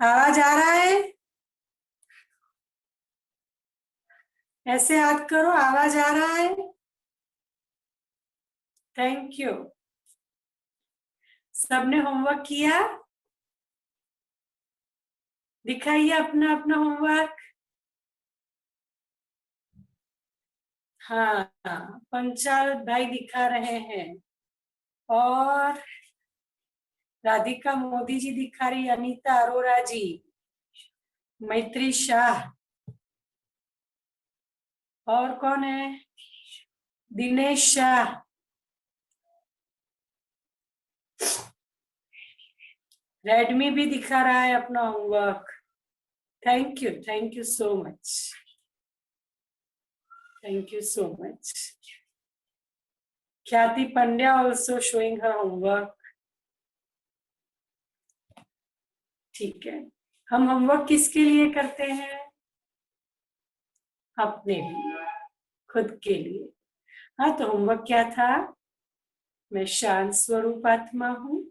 आवाज आ रहा है? ऐसे हाथ करो, आवाज आ रहा है? Thank you. सबने होमवर्क किया? दिखाइए अपना अपना होमवर्क। हाँ हाँ, पंचाल भाई दिखा रहे हैं और राधिका मोदी जी दिखा रही, अनीता अरोरा जी, मैत्री शाह, और कौन है? दिनेश शाह। रेडमी भी दिखा रहा है अपना homework. Thank you so much, thank you so much. Khyati Pandya also showing her homework. ठीक है, हम होमवर्क किसके लिए करते हैं? अपने लिए, खुद के लिए। हाँ, तो होमवर्क क्या था? मैं शांत स्वरूप आत्मा हूँ,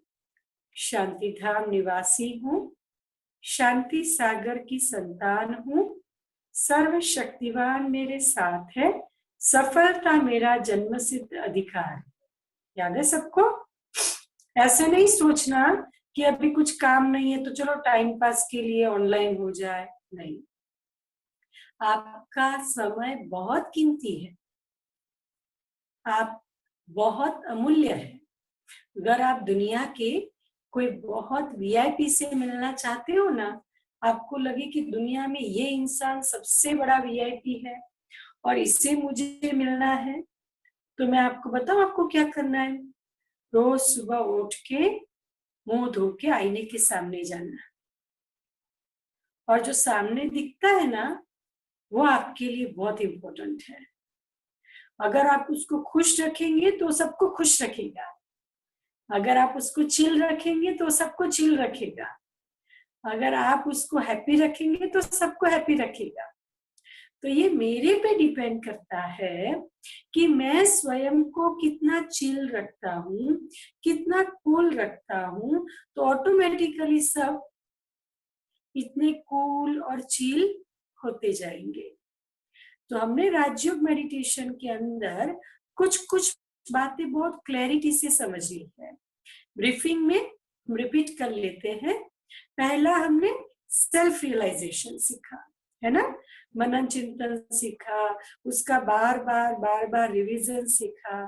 शांति धाम निवासी हूँ, शांति सागर की संतान हूँ, सर्वशक्तिवान मेरे साथ है, सफलता मेरा जन्मसिद्ध अधिकार है। याद है सबको? ऐसे नहीं सोचना कि अभी कुछ काम नहीं है तो चलो टाइम पास के लिए ऑनलाइन हो जाए, नहीं। आपका समय बहुत कीमती है, आप बहुत अमूल्य है। अगर आप दुनिया के कोई बहुत वीआईपी से मिलना चाहते हो ना, आपको लगे कि दुनिया में ये इंसान सबसे बड़ा वीआईपी है और इससे मुझे मिलना है, तो मैं आपको बताऊं आपको क्या करना है? रोज सुबह उठ के मुंह धो के आईने के सामने जाना, और जो सामने दिखता है ना, वो आपके लिए बहुत इंपॉर्टेंट है। अगर आप उसको खुश रखेंगे तो सबको खुश रखेगा, अगर आप उसको चिल रखेंगे तो सबको चिल रखेगा, अगर आप उसको हैप्पी रखेंगे तो सबको हैप्पी रखेगा। तो ये मेरे पे डिपेंड करता है कि मैं स्वयं को कितना चिल रखता हूँ, कितना कूल रखता हूँ, तो ऑटोमेटिकली सब इतने कूल और चिल होते जाएंगे। तो हमने राजयोग मेडिटेशन के अंदर कुछ कुछ बातें बहुत क्लैरिटी से समझ ली है। ब्रीफिंग में रिपीट कर लेते हैं। पहला हमने सेल्फ रियलाइजेशन सीखा है ना, मनन चिंतन सीखा, उसका बार बार रिवीजन सीखा।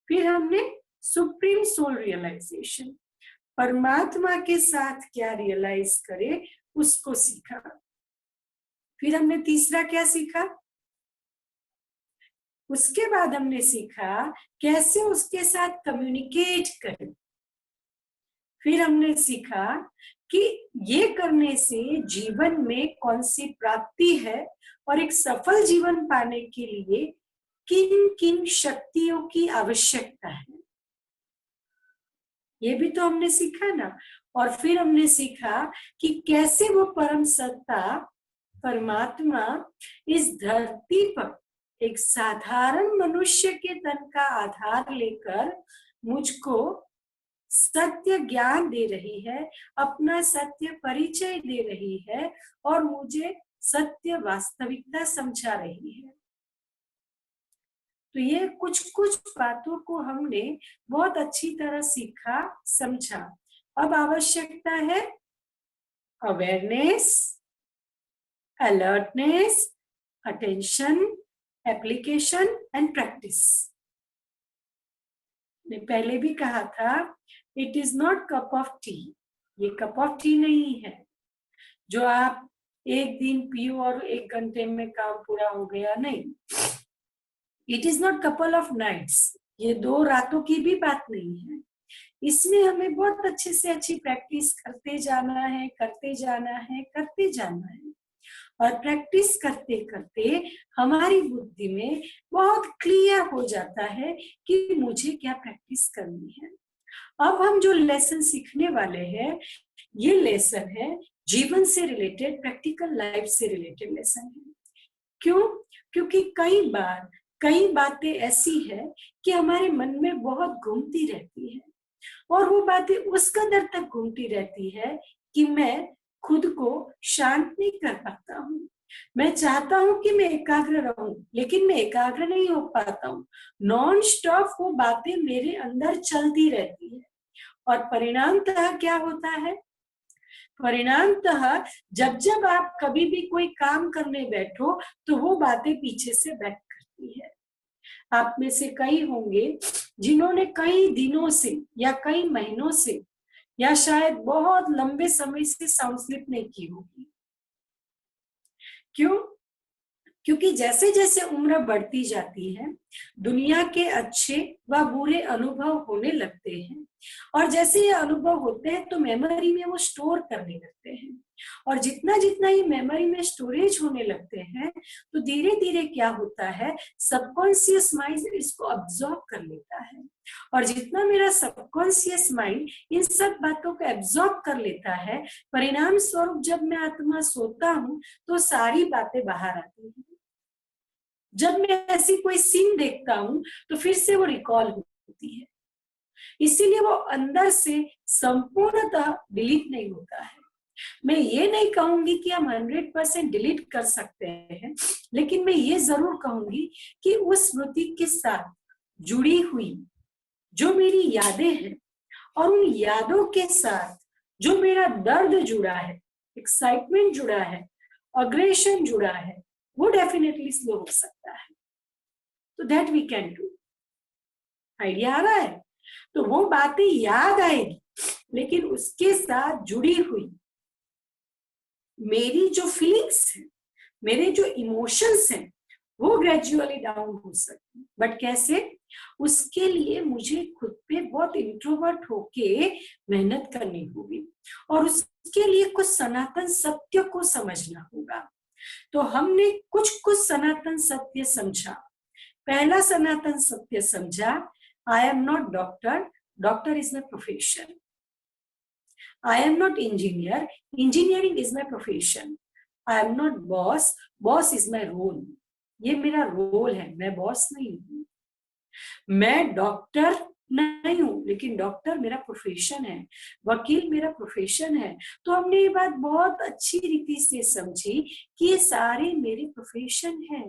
फिर हमने सुप्रीम सोल रियलाइजेशन, परमात्मा के साथ क्या रियलाइज करे, उसको सीखा। फिर हमने तीसरा क्या सीखा? उसके बाद हमने सीखा कैसे उसके साथ कम्युनिकेट करें। फिर हमने सीखा कि ये करने से जीवन में कौन सी प्राप्ति है और एक सफल जीवन पाने के लिए किन किन शक्तियों की आवश्यकता है, ये भी तो हमने सीखा ना। और फिर हमने सीखा कि कैसे वो परम सत्ता परमात्मा इस धरती पर एक साधारण मनुष्य के तन का आधार लेकर मुझको सत्य ज्ञान दे रही है, अपना सत्य परिचय दे रही है और मुझे सत्य वास्तविकता समझा रही है। तो ये कुछ कुछ बातों को हमने बहुत अच्छी तरह सीखा, समझा। अब आवश्यकता है awareness, alertness, attention, application and practice. ने पहले भी कहा था, it is not cup of T. ये कप ऑफ टी नहीं है जो आप एक दिन पियो और 1 घंटे में काम पूरा हो गया, नहीं। It is not couple of nights, ये 2 रातों की भी बात नहीं है। इसमें हमें बहुत अच्छे से अच्छी प्रैक्टिस करते जाना है, करते जाना है, करते जाना है। और प्रैक्टिस करते करते हमारी बुद्धि में बहुत क्लियर हो जाता है कि मुझे क्या प्रैक्टिस करनी है। अब हम जो लेसन सीखने वाले हैं, ये लेसन है जीवन से रिलेटेड, प्रैक्टिकल लाइफ से रिलेटेड लेसन है। क्यों? क्योंकि कई बार कई बातें ऐसी है कि हमारे मन में बहुत घूमती रहती है, और वो बातें उस कदर तक घूमती रहती है कि मैं खुद को शांत नहीं कर पाता हूँ। मैं चाहता हूं कि मैं एकाग्र रहूं, लेकिन मैं एकाग्र नहीं हो पाता हूँ। नॉन स्टॉप वो बातें मेरे अंदर चलती रहती है, और परिणामतः क्या होता है? परिणामतः जब जब आप कभी भी कोई काम करने बैठो तो वो बातें पीछे से बैक करती है। आप में से कई होंगे जिन्होंने कई दिनों से या कई महीनों से या शायद बहुत लंबे समय से साउंड स्लीप नहीं की होगी। क्यों? क्योंकि जैसे जैसे उम्र बढ़ती जाती है, दुनिया के अच्छे व बुरे अनुभव होने लगते हैं, और जैसे ये अनुभव होते हैं तो मेमोरी में वो स्टोर करने लगते हैं, और जितना जितना ये मेमोरी में स्टोरेज होने लगते हैं तो धीरे धीरे क्या होता है, सबकॉन्शियस माइंड इसको अब्सॉर्ब कर लेता है। और जितना मेरा सबकॉन्शियस माइंड इन सब बातों को एब्सॉर्ब कर लेता है, परिणाम स्वरूप जब मैं आत्मा सोता हूँ तो सारी बातें बाहर आती हैं। जब मैं ऐसी कोई सीन देखता हूं तो फिर से वो रिकॉल होती है, इसीलिए वो अंदर से संपूर्णतः डिलीट नहीं होता है। मैं ये नहीं कहूंगी कि हम 100% डिलीट कर सकते हैं, लेकिन मैं ये जरूर कहूंगी कि उस स्मृति के साथ जुड़ी हुई जो मेरी यादें हैं, और उन यादों के साथ जो मेरा दर्द जुड़ा है, एक्साइटमेंट जुड़ा है, अग्रेशन जुड़ा है, वो डेफिनेटली स्लो हो सकता है। तो that we can do. Idea आ रहा है? तो वो बातें याद आएगी, लेकिन उसके साथ जुड़ी हुई मेरी जो फीलिंग्स है, मेरे जो इमोशंस हैं, वो ग्रेजुअली डाउन हो सकते हैं। बट कैसे? उसके लिए मुझे खुद पे बहुत इंट्रोवर्ट होके मेहनत करनी होगी, और उसके लिए कुछ सनातन सत्य को समझना होगा। तो हमने कुछ कुछ सनातन सत्य समझा। पहला सनातन सत्य समझा, I am not doctor, doctor is my profession. I am not engineer, engineering is my profession. I am not boss, boss is my role. ये मेरा रोल है, मैं बॉस नहीं हूं। मैं डॉक्टर नहीं हूं, लेकिन डॉक्टर मेरा प्रोफेशन है, वकील मेरा प्रोफेशन है। तो हमने ये बात बहुत अच्छी रीति से समझी कि ये सारे मेरे प्रोफेशन है,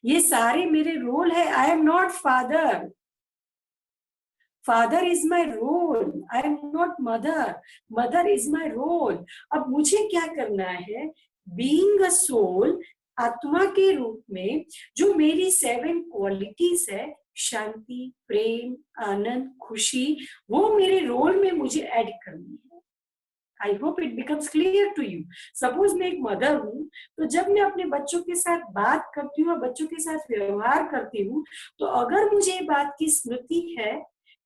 ये सारे मेरे रोल है। I am not father, father is my role. I am not mother, mother is my role. अब मुझे क्या करना है? बीइंग अ सोल, आत्मा के रूप में जो मेरी 7 क्वालिटीज है, शांति, प्रेम, आनंद, खुशी, वो मेरे रोल में मुझे ऐड करनी है। I hope it becomes clear to you. Suppose मैं एक मदर हूँ, तो जब मैं अपने बच्चों के साथ बात करती हूँ और बच्चों के साथ व्यवहार करती हूँ, तो अगर मुझे ये बात की स्मृति है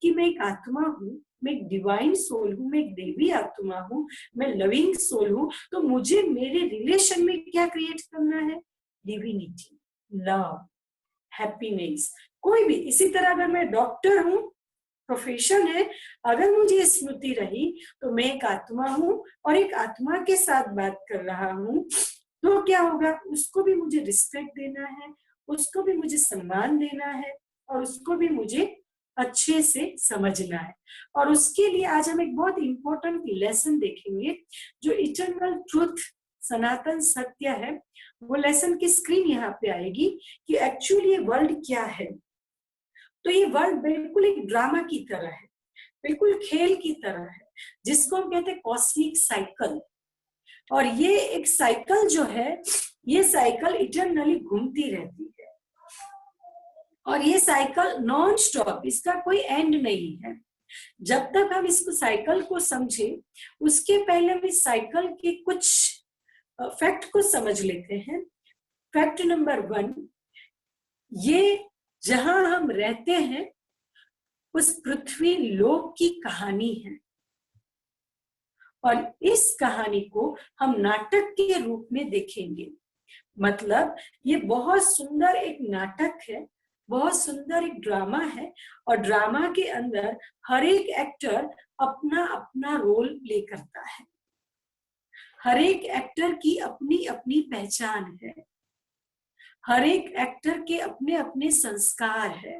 कि मैं एक आत्मा हूँ, मैं एक डिवाइन सोल हूँ, मैं एक देवी आत्मा हूँ, मैं लविंग सोल हूँ, तो मुझे मेरे रिलेशन में क्या क्रिएट करना है? डिविनिटी, लव, हैप्पीनेस, कोई भी। इसी तरह अगर मैं डॉक्टर हूँ, प्रोफेशन है, अगर मुझे स्मृति रही तो मैं एक आत्मा हूँ और एक आत्मा के साथ बात कर रहा हूँ, तो क्या होगा? उसको भी मुझे रिस्पेक्ट देना है, उसको भी मुझे सम्मान देना है, और उसको भी मुझे अच्छे से समझना है। और उसके लिए आज हम एक बहुत इंपॉर्टेंट लेसन देखेंगे, जो इटर्नल ट्रूथ, सनातन सत्य है। वो लेसन की स्क्रीन यहाँ पे आएगी कि एक्चुअली ये वर्ल्ड क्या है। तो ये वर्ल्ड बिल्कुल एक ड्रामा की तरह है, बिल्कुल खेल की तरह है, जिसको हम कहते हैं कॉस्मिक साइकिल। और ये एक साइकिल जो है, ये साइकिल इटर्नली घूमती रहती है, और ये साइकिल नॉन स्टॉप, इसका कोई एंड नहीं है। जब तक हम इसको साइकिल को समझे, उसके पहले हम इस साइकिल के कुछ फैक्ट को समझ लेते हैं। फैक्ट नंबर 1, ये जहां हम रहते हैं उस पृथ्वी लोक की कहानी है, और इस कहानी को हम नाटक के रूप में देखेंगे। मतलब ये बहुत सुंदर एक नाटक है, बहुत सुंदर एक ड्रामा है, और ड्रामा के अंदर हर एक एक्टर अपना अपना रोल प्ले करता है। हर एक एक्टर की अपनी अपनी पहचान है, हर एक एक्टर के अपने अपने संस्कार है।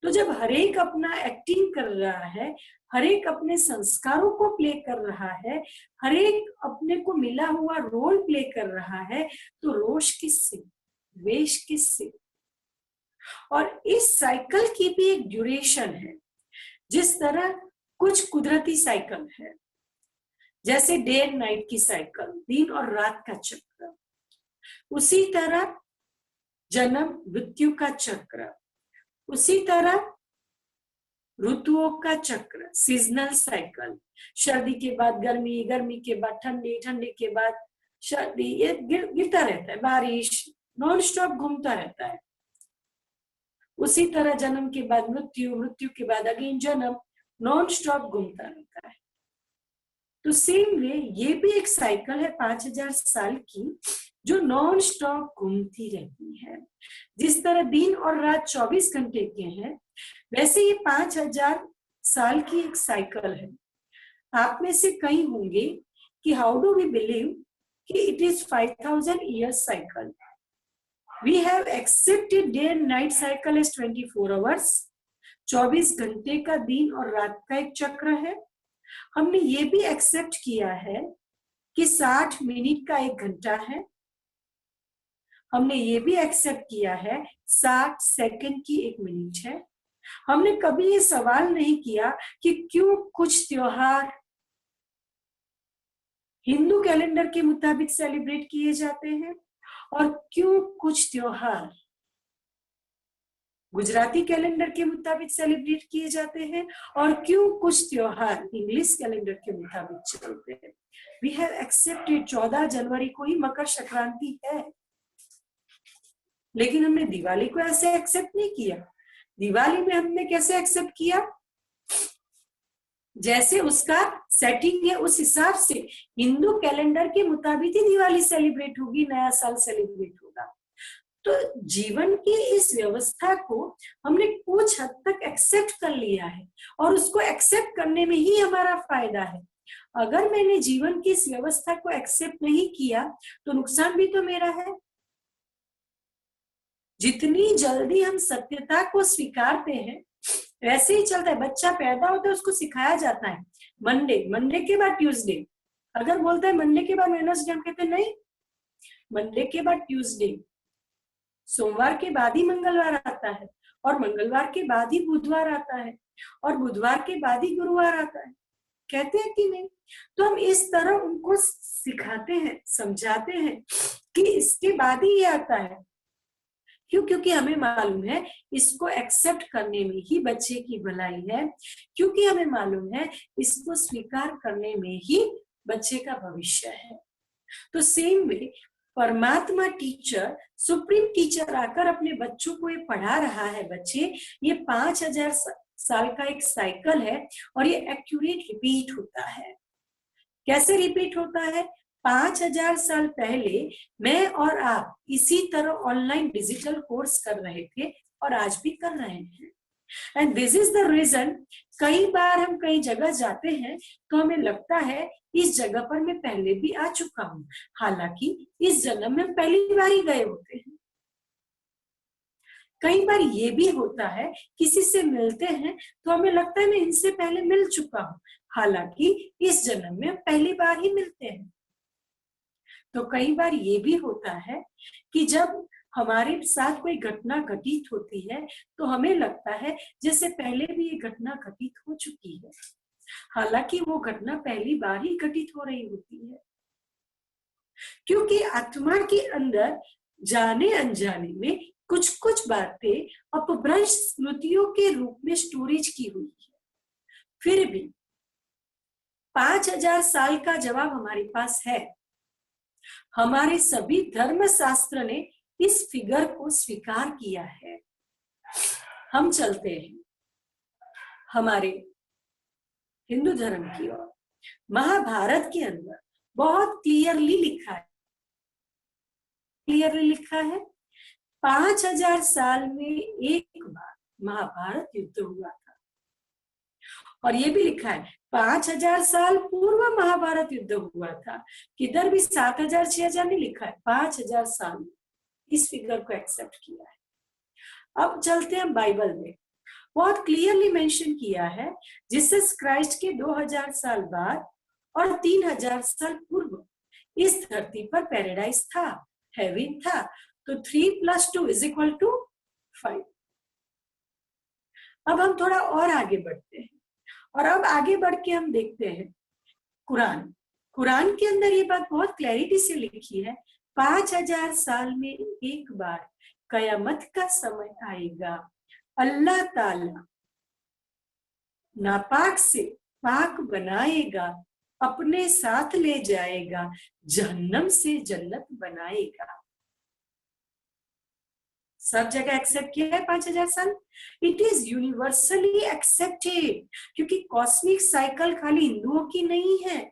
तो जब हर एक अपना एक्टिंग कर रहा है, हर एक अपने संस्कारों को प्ले कर रहा है, हर एक अपने को मिला हुआ रोल प्ले कर रहा है, तो रोष किससे, द्वेष किससे? और इस साइकिल की भी एक ड्यूरेशन है। जिस तरह कुछ कुदरती साइकिल है, जैसे डे एंड नाइट की साइकिल, दिन और रात का चक्र, उसी तरह जन्म मृत्यु का चक्र, उसी तरह ऋतुओं का चक्र, सीजनल साइकिल, सर्दी के बाद गर्मी, गर्मी के बाद ठंडी, ठंडी के बाद सर्दी, ये गिरता रहता है, बारिश नॉन स्टॉप घूमता रहता है। उसी तरह जन्म के बाद मृत्यु, मृत्यु के बाद अगेन जन्म, नॉन स्टॉप घूमता रहता है। तो सेम वे ये भी एक साइकिल है 5000 साल की, जो नॉन स्टॉप घूमती रहती है। जिस तरह दिन और रात 24 घंटे के हैं, वैसे ये 5000 साल की एक साइकिल है। आप में से कई होंगे कि हाउ डू वी बिलीव कि it is 5000 years cycle. We have accepted day and night cycle as 24 hours, 24 घंटे का दिन और रात का एक चक्र है। हमने ये भी एक्सेप्ट किया है कि 60 मिनट का एक घंटा है। हमने ये भी एक्सेप्ट किया है 60 सेकंड की एक मिनट है। हमने कभी ये सवाल नहीं किया कि क्यों कुछ त्योहार हिंदू कैलेंडर के मुताबिक सेलिब्रेट किए जाते हैं और क्यों कुछ त्योहार गुजराती कैलेंडर के मुताबिक सेलिब्रेट किए जाते हैं और क्यों कुछ त्योहार इंग्लिश कैलेंडर के मुताबिक चलते हैं। वी हैव एक्सेप्टेड 14 जनवरी को ही मकर संक्रांति है, लेकिन हमने दिवाली को ऐसे एक्सेप्ट नहीं किया। दिवाली में हमने कैसे एक्सेप्ट किया, जैसे उसका सेटिंग है उस हिसाब से हिंदू कैलेंडर के मुताबिक ही दिवाली सेलिब्रेट होगी, नया साल सेलिब्रेट होगा। तो जीवन की इस व्यवस्था को हमने कुछ हद तक एक्सेप्ट कर लिया है और उसको एक्सेप्ट करने में ही हमारा फायदा है। अगर मैंने जीवन की इस व्यवस्था को एक्सेप्ट नहीं किया तो नुकसान भी तो मेरा है। जितनी जल्दी हम सत्यता को स्वीकारते हैं वैसे ही चलता है। बच्चा पैदा होता है, उसको सिखाया जाता है मंडे, मंडे के बाद ट्यूसडे। अगर बोलता है मंडे के बाद वेडनेसडे, हम कहते हैं नहीं, मंडे के बाद ट्यूसडे, सोमवार के बाद ही मंगलवार आता है और मंगलवार के बाद ही बुधवार आता है और बुधवार के बाद ही गुरुवार आता है। कहते हैं कि नहीं? तो हम इस तरह उनको सिखाते हैं, समझाते हैं कि इसके बाद ही ये आता है। क्यों? क्योंकि हमें मालूम है इसको एक्सेप्ट करने में ही बच्चे की भलाई है, क्योंकि हमें मालूम है इसको स्वीकार करने में ही बच्चे का भविष्य है। तो सेम वे परमात्मा टीचर, सुप्रीम टीचर आकर अपने बच्चों को ये पढ़ा रहा है। बच्चे, ये 5000 साल का एक साइकिल है और ये एक्यूरेट रिपीट होता है। कैसे रिपीट होता है? 5000 साल पहले मैं और आप इसी तरह ऑनलाइन डिजिटल कोर्स कर रहे थे और आज भी कर रहे हैं। And this is the reason, कई बार हम कई जगह जाते हैं तो हमें लगता है इस जगह पर मैं पहले भी आ चुका हूं, हालांकि इस जन्म में पहली बार ही गए होते हैं। कई बार ये भी होता है किसी से मिलते हैं तो हमें लगता है मैं इनसे पहले मिल चुका हूं, हालांकि इस जन्म में पहली बार ही मिलते हैं। तो कई बार ये भी होता है कि जब हमारे साथ कोई घटना घटित होती है तो हमें लगता है जैसे पहले भी ये घटना घटित हो चुकी है, हालांकि वो घटना पहली बार ही घटित हो रही होती है। क्योंकि आत्मा के अंदर जाने अनजाने में कुछ कुछ बातें अपभ्रंश स्मृतियों के रूप में स्टोरेज की हुई है। फिर भी 5000 साल का जवाब हमारे पास है। हमारे सभी धर्म शास्त्र ने इस फिगर को स्वीकार किया है। हम चलते हैं हमारे हिंदू धर्म की ओर। महाभारत के अंदर बहुत क्लियरली लिखा है 5000 साल में एक बार महाभारत युद्ध हुआ था। और ये भी लिखा है 5000 साल पूर्व महाभारत युद्ध हुआ था। किधर भी 7000 6000 नहीं लिखा है, 5000 साल। इस फिगर को एक्सेप्ट किया है। अब चलते हैं बाइबल में। बहुत क्लियरली मेंशन किया है, जीसस क्राइस्ट के 2000 साल बाद और 3000 साल पूर्व इस धरती पर पैराडाइज था, हेवन था। तो 3 + 2 = 5। अब हम थोड़ा और आगे बढ़ते हैं, और अब आगे बढ़ के हम देखते हैं कुरान के अंदर ये बात बहुत क्लैरिटी से लिखी है, 5000 साल में एक बार कयामत का समय आएगा, अल्लाह ताला नापाक से पाक बनाएगा, अपने साथ ले जाएगा, जहन्नम से जन्नत बनाएगा। सब जगह एक्सेप्ट किया है 5000 साल। इट इज यूनिवर्सली एक्सेप्टेड, क्योंकि कॉस्मिक साइकिल खाली हिंदुओं की नहीं है,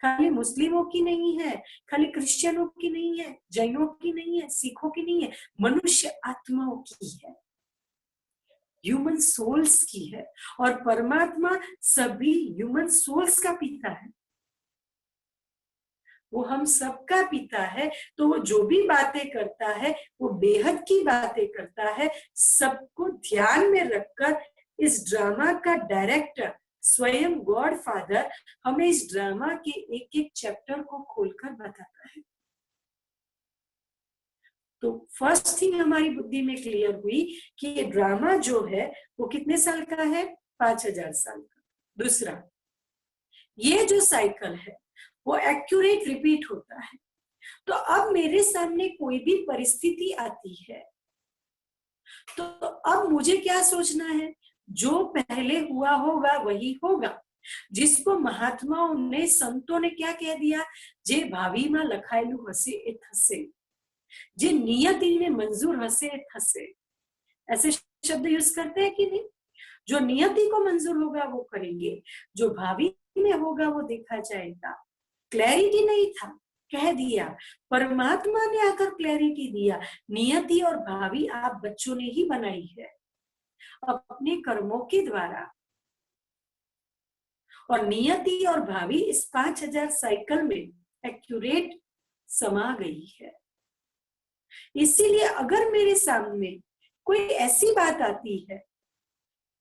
खाली मुस्लिमों की नहीं है, खाली क्रिश्चियनों की नहीं है, जैनों की नहीं है, सिखों की नहीं है, मनुष्य आत्माओं की है, ह्यूमन सोल्स की है। और परमात्मा सभी ह्यूमन सोल्स का पिता है, वो हम सबका पिता है। तो वो जो भी बातें करता है वो बेहद की बातें करता है। सबको ध्यान में रखकर इस ड्रामा का डायरेक्टर स्वयं गॉड फादर हमें इस ड्रामा के एक एक चैप्टर को खोलकर बताता है। तो फर्स्ट थिंग हमारी बुद्धि में क्लियर हुई कि ये ड्रामा जो है वो कितने साल का है, 5000 साल का। दूसरा, ये जो साइकिल है वो एक्यूरेट रिपीट होता है। तो अब मेरे सामने कोई भी परिस्थिति आती है तो अब मुझे क्या सोचना है, जो पहले हुआ होगा वही होगा। जिसको महात्माओं ने, संतों ने क्या कह दिया, जे भावी में लखायेलू हसे ए थसे, जे नियति ने मंजूर हसे ए थसे। ऐसे शब्द यूज करते हैं कि नहीं? जो नियति को मंजूर होगा वो करेंगे, जो भावी में होगा वो देखा जाएगा। क्लैरिटी नहीं था, कह दिया। परमात्मा ने आकर क्लैरिटी दिया, नियति और भावी आप बच्चों ने ही बनाई है अपने कर्मों के द्वारा। और नियति और भावी इस 5000 साइकिल में एक्यूरेट समा गई है। इसीलिए अगर मेरे सामने कोई ऐसी बात आती है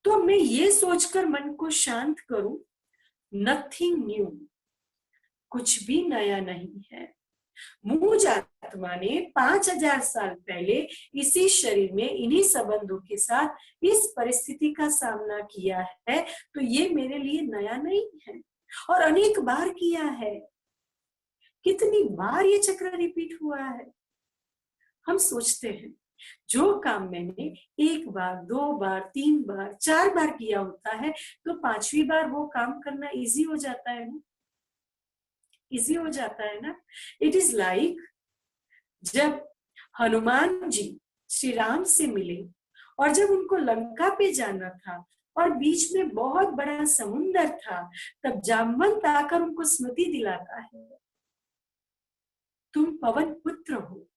तो मैं ये सोचकर मन को शांत करूं, नथिंग न्यू, कुछ भी नया नहीं है। मूज आत्मा ने 5000 साल पहले इसी शरीर में इन्हीं संबंधों के साथ इस परिस्थिति का सामना किया है, तो ये मेरे लिए नया नहीं है और अनेक बार किया है। कितनी बार ये चक्र रिपीट हुआ है। हम सोचते हैं जो काम मैंने 1 बार, 2 बार, 3 बार, 4 बार किया होता है तो 5वीं बार वो काम करना इजी हो जाता है ना, इजी हो जाता है ना। इट इज लाइक जब हनुमान जी श्री राम से मिले और जब उनको लंका पे जाना था और बीच में बहुत बड़ा समुंदर था, तब जामवंत आकर उनको स्मृति दिलाता है, तुम पवन पुत्र हो,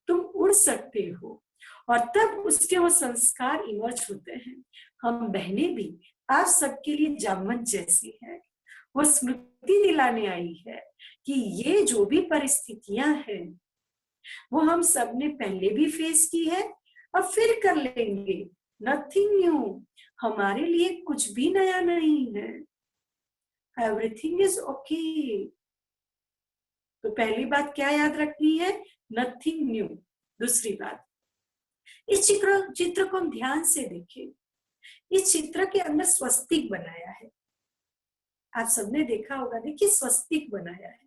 तुम उड़ सकते हो। और तब उसके वो संस्कार इमर्ज होते हैं। हम बहनें भी आप सबके लिए जामवंत जैसी हैं। वो स्मृति दिलाने आई है कि ये जो भी परिस्थितियां हैं वो हम सब ने पहले भी फेस की है, अब फिर कर लेंगे। नथिंग न्यू, हमारे लिए कुछ भी नया नहीं है। Everything is okay. तो पहली बात क्या याद रखनी है, नथिंग न्यू। दूसरी बात, इस चित्र को हम ध्यान से देखें। इस चित्र के अंदर स्वस्तिक बनाया है, आप सबने देखा होगा। देखिए स्वस्तिक बनाया है।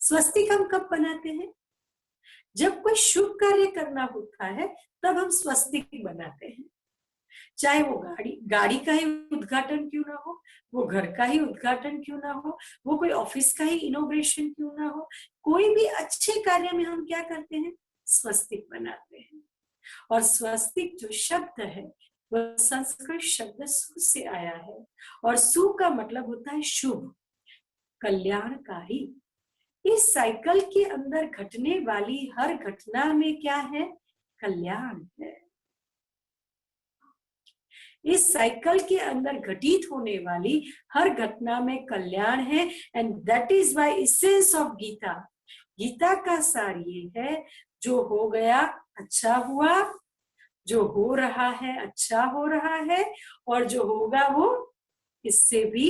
स्वस्तिक हम कब बनाते हैं, जब कोई शुभ कार्य करना होता है तब हम स्वस्तिक बनाते हैं। चाहे वो गाड़ी का ही उद्घाटन क्यों ना हो, वो घर का ही उद्घाटन क्यों ना हो, वो कोई ऑफिस का ही इनॉग्रेशन क्यों ना हो, कोई भी अच्छे कार्य में हम क्या करते हैं, स्वस्तिक बनाते हैं। और स्वस्तिक जो शब्द है वह संस्कृत शब्द सु से आया है और सु का मतलब होता है शुभ, कल्याणकारी। इस साइकिल के अंदर घटने वाली हर घटना में क्या है, कल्याण है। इस साइकिल के अंदर घटित होने वाली हर घटना में कल्याण है। And that is why essence of Gita. Gita का सार ये है, जो हो गया अच्छा हुआ, जो हो रहा है अच्छा हो रहा है, और जो होगा वो इससे भी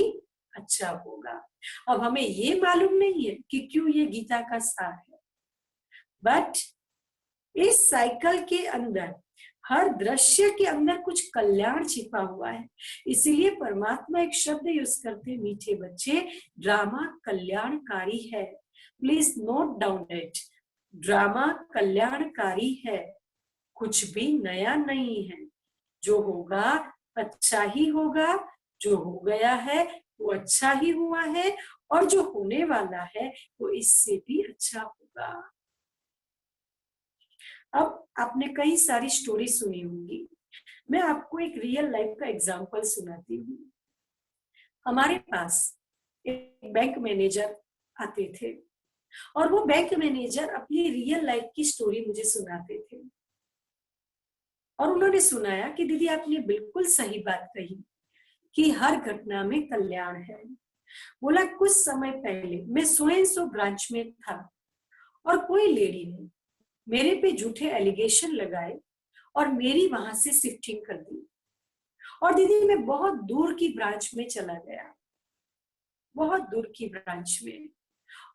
अच्छा होगा। अब हमें ये मालूम नहीं है कि क्यों ये गीता का सार है, बट इस साइकिल के अंदर, हर दृश्य के अंदर कुछ कल्याण छिपा हुआ है। इसीलिए परमात्मा एक शब्द यूज करते, मीठे बच्चे, ड्रामा कल्याणकारी है। Please note down it, drama कल्याणकारी है, कुछ भी नया नहीं है। जो होगा अच्छा ही होगा, जो हो गया है वो अच्छा ही हुआ है, और जो होने वाला है वो इससे भी अच्छा होगा। अब आपने कई सारी स्टोरी सुनी होंगी, मैं आपको एक रियल लाइफ का एग्जांपल सुनाती हूँ। हमारे पास एक बैंक मैनेजर आते थे, और वो बैंक मैनेजर अपनी रियल लाइफ की स्टोरी मुझे सुनाते थे। और उन्होंने सुनाया कि दीदी आपने बिल्कुल सही बात कही कि हर घटना में कल्याण है। बोला कुछ समय पहले मैं सो एंड सो ब्रांच में था, और कोई लेडी ने मेरे पे झूठे एलिगेशन लगाए और मेरी वहां से शिफ्टिंग कर दी। और दीदी मैं बहुत दूर की ब्रांच में चला गया, बहुत दूर की ब्रांच में।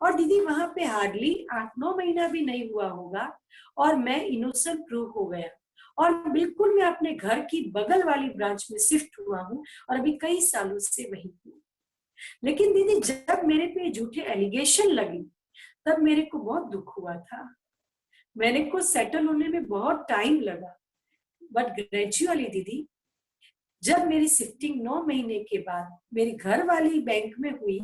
और दीदी वहां पे हार्डली 8-9 महीना भी नहीं हुआ होगा, और मैं इनोसेंट प्रूव हो गया। और बिल्कुल मैं अपने घर की बगल वाली ब्रांच में शिफ्ट हुआ हूँ, और अभी कई सालों से वही हूँ। लेकिन दीदी जब मेरे पे झूठे एलिगेशन लगे, तब मेरे को बहुत दुख हुआ था। मेरे को सेटल होने में बहुत टाइम लगा, बट ग्रेजुअली दीदी जब मेरी शिफ्टिंग 9 महीने के बाद मेरी घर वाली बैंक में हुई,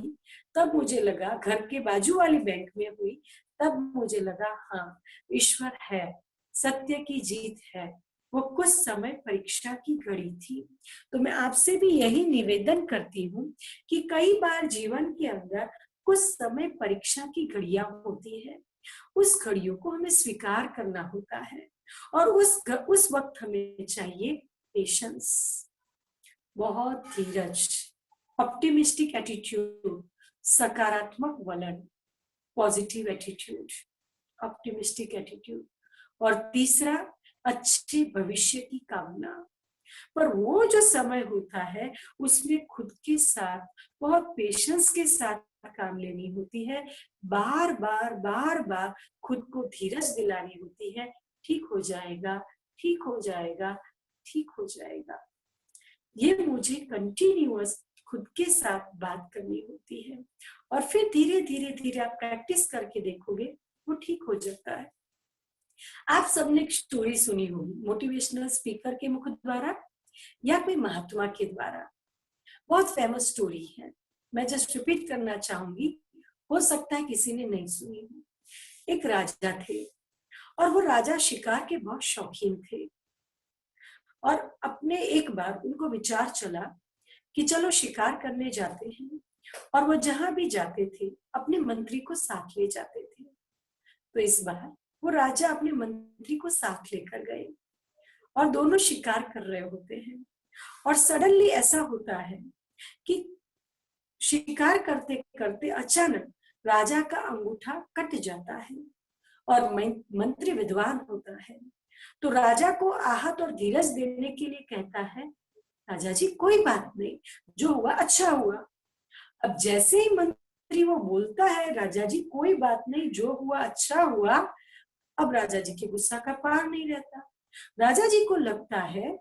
तब मुझे लगा, घर के बाजू वाली बैंक में हुई, तब मुझे लगा हाँ ईश्वर है, सत्य की जीत है। वो कुछ समय परीक्षा की घड़ी थी। तो मैं आपसे भी यही निवेदन करती हूँ कि कई बार जीवन के अंदर कुछ समय परीक्षा की घड़ियां होती है, उस घड़ियों को हमें स्वीकार करना होता है, और उस वक्त हमें चाहिए पेशेंस, बहुत धीरज, ऑप्टिमिस्टिक एटीट्यूड, सकारात्मक वलन, पॉजिटिव एटीट्यूड, ऑप्टिमिस्टिक एटीट्यूड, और तीसरा अच्छे भविष्य की कामना। पर वो जो समय होता है उसमें खुद के साथ बहुत पेशेंस के साथ काम लेनी होती है, बार बार खुद को धीरज दिलानी होती है, ठीक हो जाएगा, ठीक हो जाएगा, ठीक हो जाएगा। ये मुझे कंटिन्यूअस खुद के साथ बात करनी होती है, और फिर धीरे धीरे धीरे आप प्रैक्टिस करके देखोगे वो ठीक हो जाता है। आप सबने एक स्टोरी सुनी होगी मोटिवेशनल स्पीकर के मुख द्वारा या कोई महात्मा के द्वारा, बहुत फेमस स्टोरी है। मैं जस्ट रिपीट करना चाहूंगी, हो सकता है किसी ने नहीं सुनी हो। एक राजा थे, और वो राजा शिकार के बहुत शौकीन थे। और अपने एक बार उनको विचार चला कि चलो शिकार करने जाते हैं, और वो जहां भी जाते थे अपने मंत्री को साथ ले जाते थे। तो इस बार वो राजा अपने मंत्री को साथ लेकर गए, और दोनों शिकार कर रहे होते हैं। और सडनली ऐसा होता है कि शिकार करते करते अचानक राजा का अंगूठा कट जाता है, और मंत्री विद्वान होता है, तो राजा को आहत और धीरज देने के लिए कहता है, राजा जी कोई बात नहीं, जो हुआ अच्छा हुआ। अब जैसे ही मंत्री वो बोलता है राजा जी कोई बात नहीं, जो हुआ अच्छा हुआ, अब राजा जी के गुस्सा का पार नहीं रहता। राजा जी को लगता है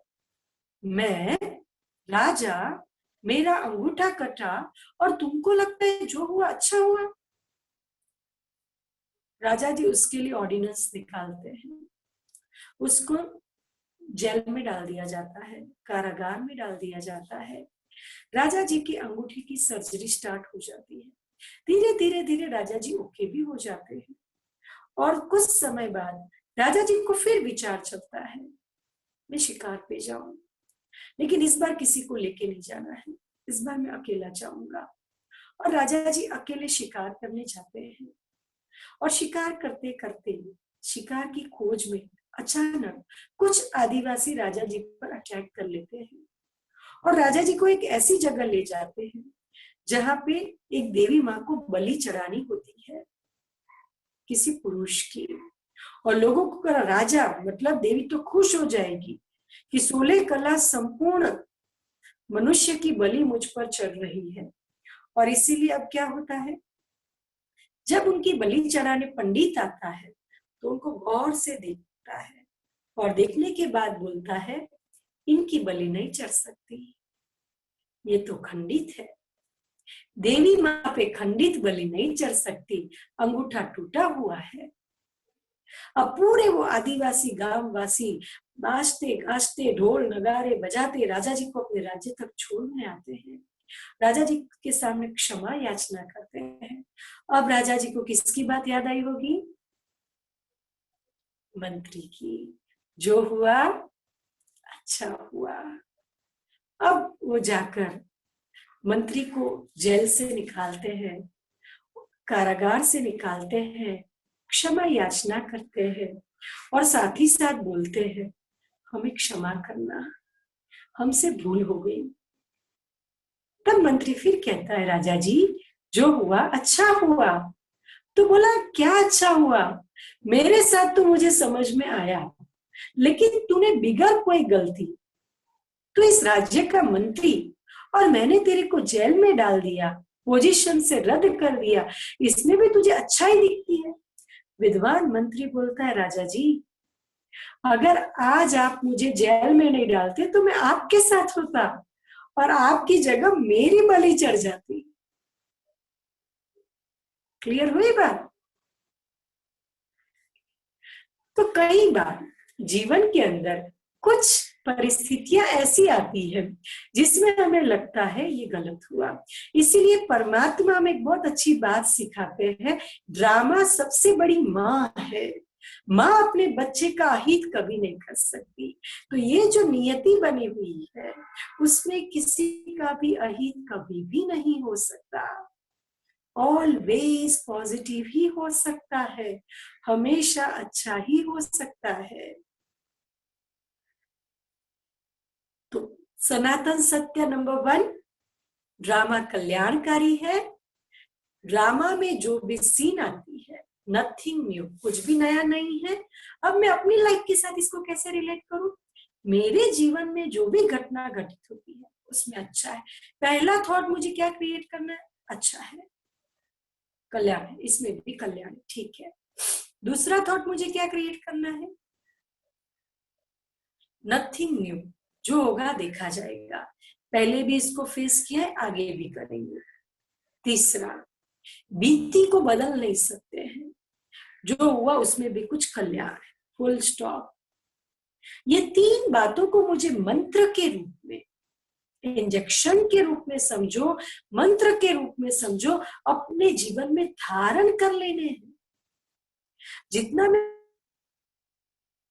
मैं राजा, मेरा अंगूठा कटा, और तुमको लगता है जो हुआ अच्छा हुआ। राजा जी उसके लिए ऑर्डिनेंस निकालते हैं, उसको जेल में डाल दिया जाता है, कारागार में डाल दिया जाता है। राजा जी की अंगूठी की सर्जरी स्टार्ट हो जाती है। धीरे धीरे धीरे राजा जी ओके भी हो जाते हैं, और कुछ समय बाद राजा जी को फिर विचार चलता है मैं शिकार पे जाऊं, लेकिन इस बार किसी को लेके नहीं जाना है, इस बार मैं अकेला जाऊंगा। और राजा जी अकेले शिकार करने जाते हैं, और शिकार करते करते शिकार की खोज में अचानक कुछ आदिवासी राजा जी पर अटैक कर लेते हैं, और राजा जी को एक ऐसी जगह ले जाते हैं जहां पे एक देवी माँ को बलि चढ़ानी होती है किसी पुरुष की। और लोगों को कहा राजा मतलब देवी तो खुश हो जाएगी, कि 16 कला संपूर्ण मनुष्य की बलि मुझ पर चढ़ रही है। और इसीलिए अब क्या होता है, जब उनकी बलि चढ़ाने पंडित आता है तो उनको गौर से देखता है और देखने के बाद बोलता है इनकी बलि नहीं चढ़ सकती, ये तो खंडित है, देवी मां पे खंडित बलि नहीं चढ़ सकती, अंगूठा टूटा हुआ है। अब पूरे वो आदिवासी गांव वासी नाचते गाचते ढोल नगारे बजाते राजा जी को अपने राज्य तक छोड़ने आते हैं। राजा जी के सामने क्षमा याचना करते हैं। अब राजा जी को किसकी बात याद आई होगी? मंत्री की। जो हुआ अच्छा हुआ। अब वो जाकर मंत्री को जेल से निकालते हैं, कारागार से निकालते हैं, क्षमा याचना करते हैं और साथ ही साथ बोलते हैं हमें क्षमा करना, हमसे भूल हो गई। तब मंत्री फिर कहता है राजा जी जो हुआ अच्छा हुआ। तो बोला क्या अच्छा हुआ? मेरे साथ तो मुझे समझ में आया, लेकिन तूने बिगड़ कोई गलती, तू इस राज्य का मंत्री और मैंने तेरे को जेल में डाल दिया, पोजीशन से रद्द कर दिया, इसमें भी तुझे अच्छा ही दिखती है। विद्वान मंत्री बोलता है राजा जी अगर आज आप मुझे जेल में नहीं डालते तो मैं आपके साथ होता और आपकी जगह मेरी बलि चढ़ जाती। क्लियर हुई बात? तो कई बार जीवन के अंदर कुछ परिस्थितियां ऐसी आती है जिसमें हमें लगता है ये गलत हुआ। इसीलिए परमात्मा हमें एक बहुत अच्छी बात सिखाते हैं, ड्रामा सबसे बड़ी माँ है। माँ अपने बच्चे का अहित कभी नहीं कर सकती। तो ये जो नियति बनी हुई है उसमें किसी का भी अहित कभी भी नहीं हो सकता। ऑलवेज पॉजिटिव ही हो सकता है, हमेशा अच्छा ही हो सकता है। तो सनातन सत्य नंबर 1, ड्रामा कल्याणकारी है। ड्रामा में जो भी सीन आती है नथिंग न्यू, कुछ भी नया नहीं है। अब मैं अपनी लाइफ के साथ इसको कैसे रिलेट करूं? मेरे जीवन में जो भी घटना घटित होती है उसमें अच्छा है। पहला थॉट मुझे क्या क्रिएट करना है? अच्छा है, कल्याण है, इसमें भी कल्याण, ठीक है। दूसरा थॉट मुझे क्या क्रिएट करना है? नथिंग न्यू, जो होगा देखा जाएगा, पहले भी इसको फेस किया है, आगे भी करेंगे। तीसरा, बीती को बदल नहीं सकते हैं, जो हुआ उसमें भी कुछ कल्याण है, फुल स्टॉप। ये 3 बातों को मुझे मंत्र के रूप में, इंजेक्शन के रूप में समझो, मंत्र के रूप में समझो, अपने जीवन में धारण कर लेने हैं। जितना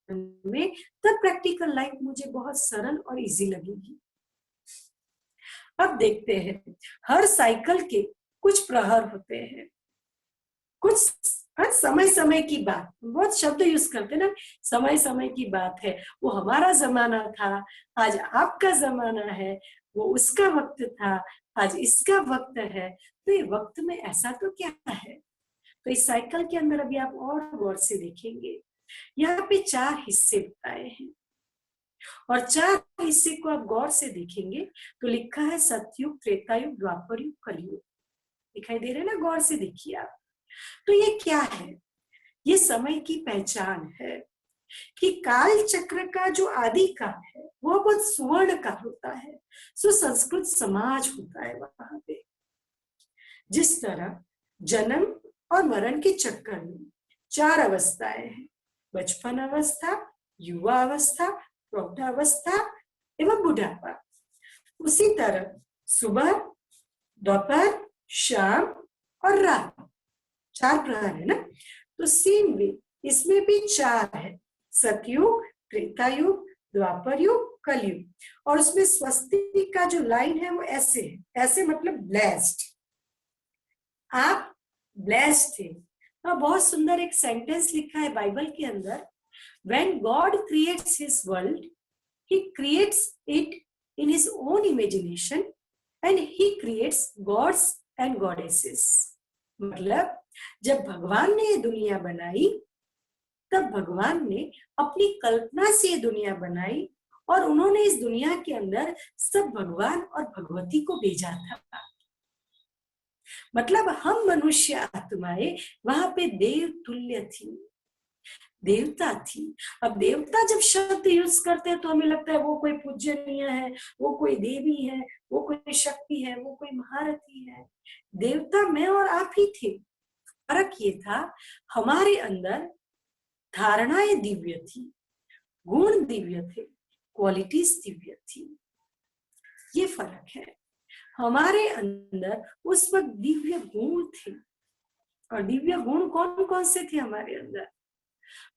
में तब प्रैक्टिकल लाइफ मुझे बहुत सरल और इजी लगेगी। अब देखते हैं, हर साइकिल के कुछ प्रहर होते हैं, कुछ हर समय समय की बात, बहुत शब्द यूज करते ना, समय समय की बात है, वो हमारा जमाना था, आज आपका जमाना है, वो उसका वक्त था, आज इसका वक्त है। तो ये वक्त में ऐसा तो क्या है? तो इस साइकिल के अंदर अभी आप और गौर से देखेंगे, यहाँ पे 4 हिस्से बताए हैं और 4 हिस्से को आप गौर से देखेंगे तो लिखा है सतयुग, त्रेतायुग, द्वापर युग, कलयुग। दिखाई दे रहे हैं ना? गौर से देखिए आप। तो ये क्या है? ये समय की पहचान है कि काल चक्र का जो आदि काल है वो बहुत सुवर्ण काल होता है, सुसंस्कृत समाज होता है वहां पे। जिस तरह जन्म और मरण के चक्कर में 4 अवस्थाएं हैं, बचपन अवस्था, युवा अवस्था, प्रौढ़ावस्था एवं बुढ़ापा। उसी तरह सुबह, दोपहर, शाम और रात, 4 प्रहर है ना। तो सीन भी इसमें भी 4 है, सतयुग, त्रेतायुग, द्वापर युग, कलयुग। और उसमें स्वस्ति का जो लाइन है वो ऐसे है, ऐसे मतलब ब्लेस्ड, आप ब्लेस्ड थे। हाँ, बहुत सुंदर एक सेंटेंस लिखा है बाइबल के अंदर, when God creates his world, he creates it in his own imagination and he creates gods and goddesses। मतलब जब भगवान ने ये दुनिया बनाई तब भगवान ने अपनी कल्पना से ये दुनिया बनाई और उन्होंने इस दुनिया के अंदर सब भगवान और भगवती को भेजा था। मतलब हम मनुष्य आत्माएं वहां पे देव तुल्य थी, देवता थी। अब देवता जब शब्द यूज करते हैं तो हमें लगता है वो कोई पूजनीय है, वो कोई देवी है, वो कोई शक्ति है, वो कोई महारथी है। देवता मैं और आप ही थे। फर्क ये था, हमारे अंदर धारणाएं दिव्य थी, गुण दिव्य थे, क्वालिटीज दिव्य थी। ये फर्क है। हमारे अंदर उस वक्त दिव्य गुण थे। और दिव्य गुण कौन कौन से थे हमारे अंदर?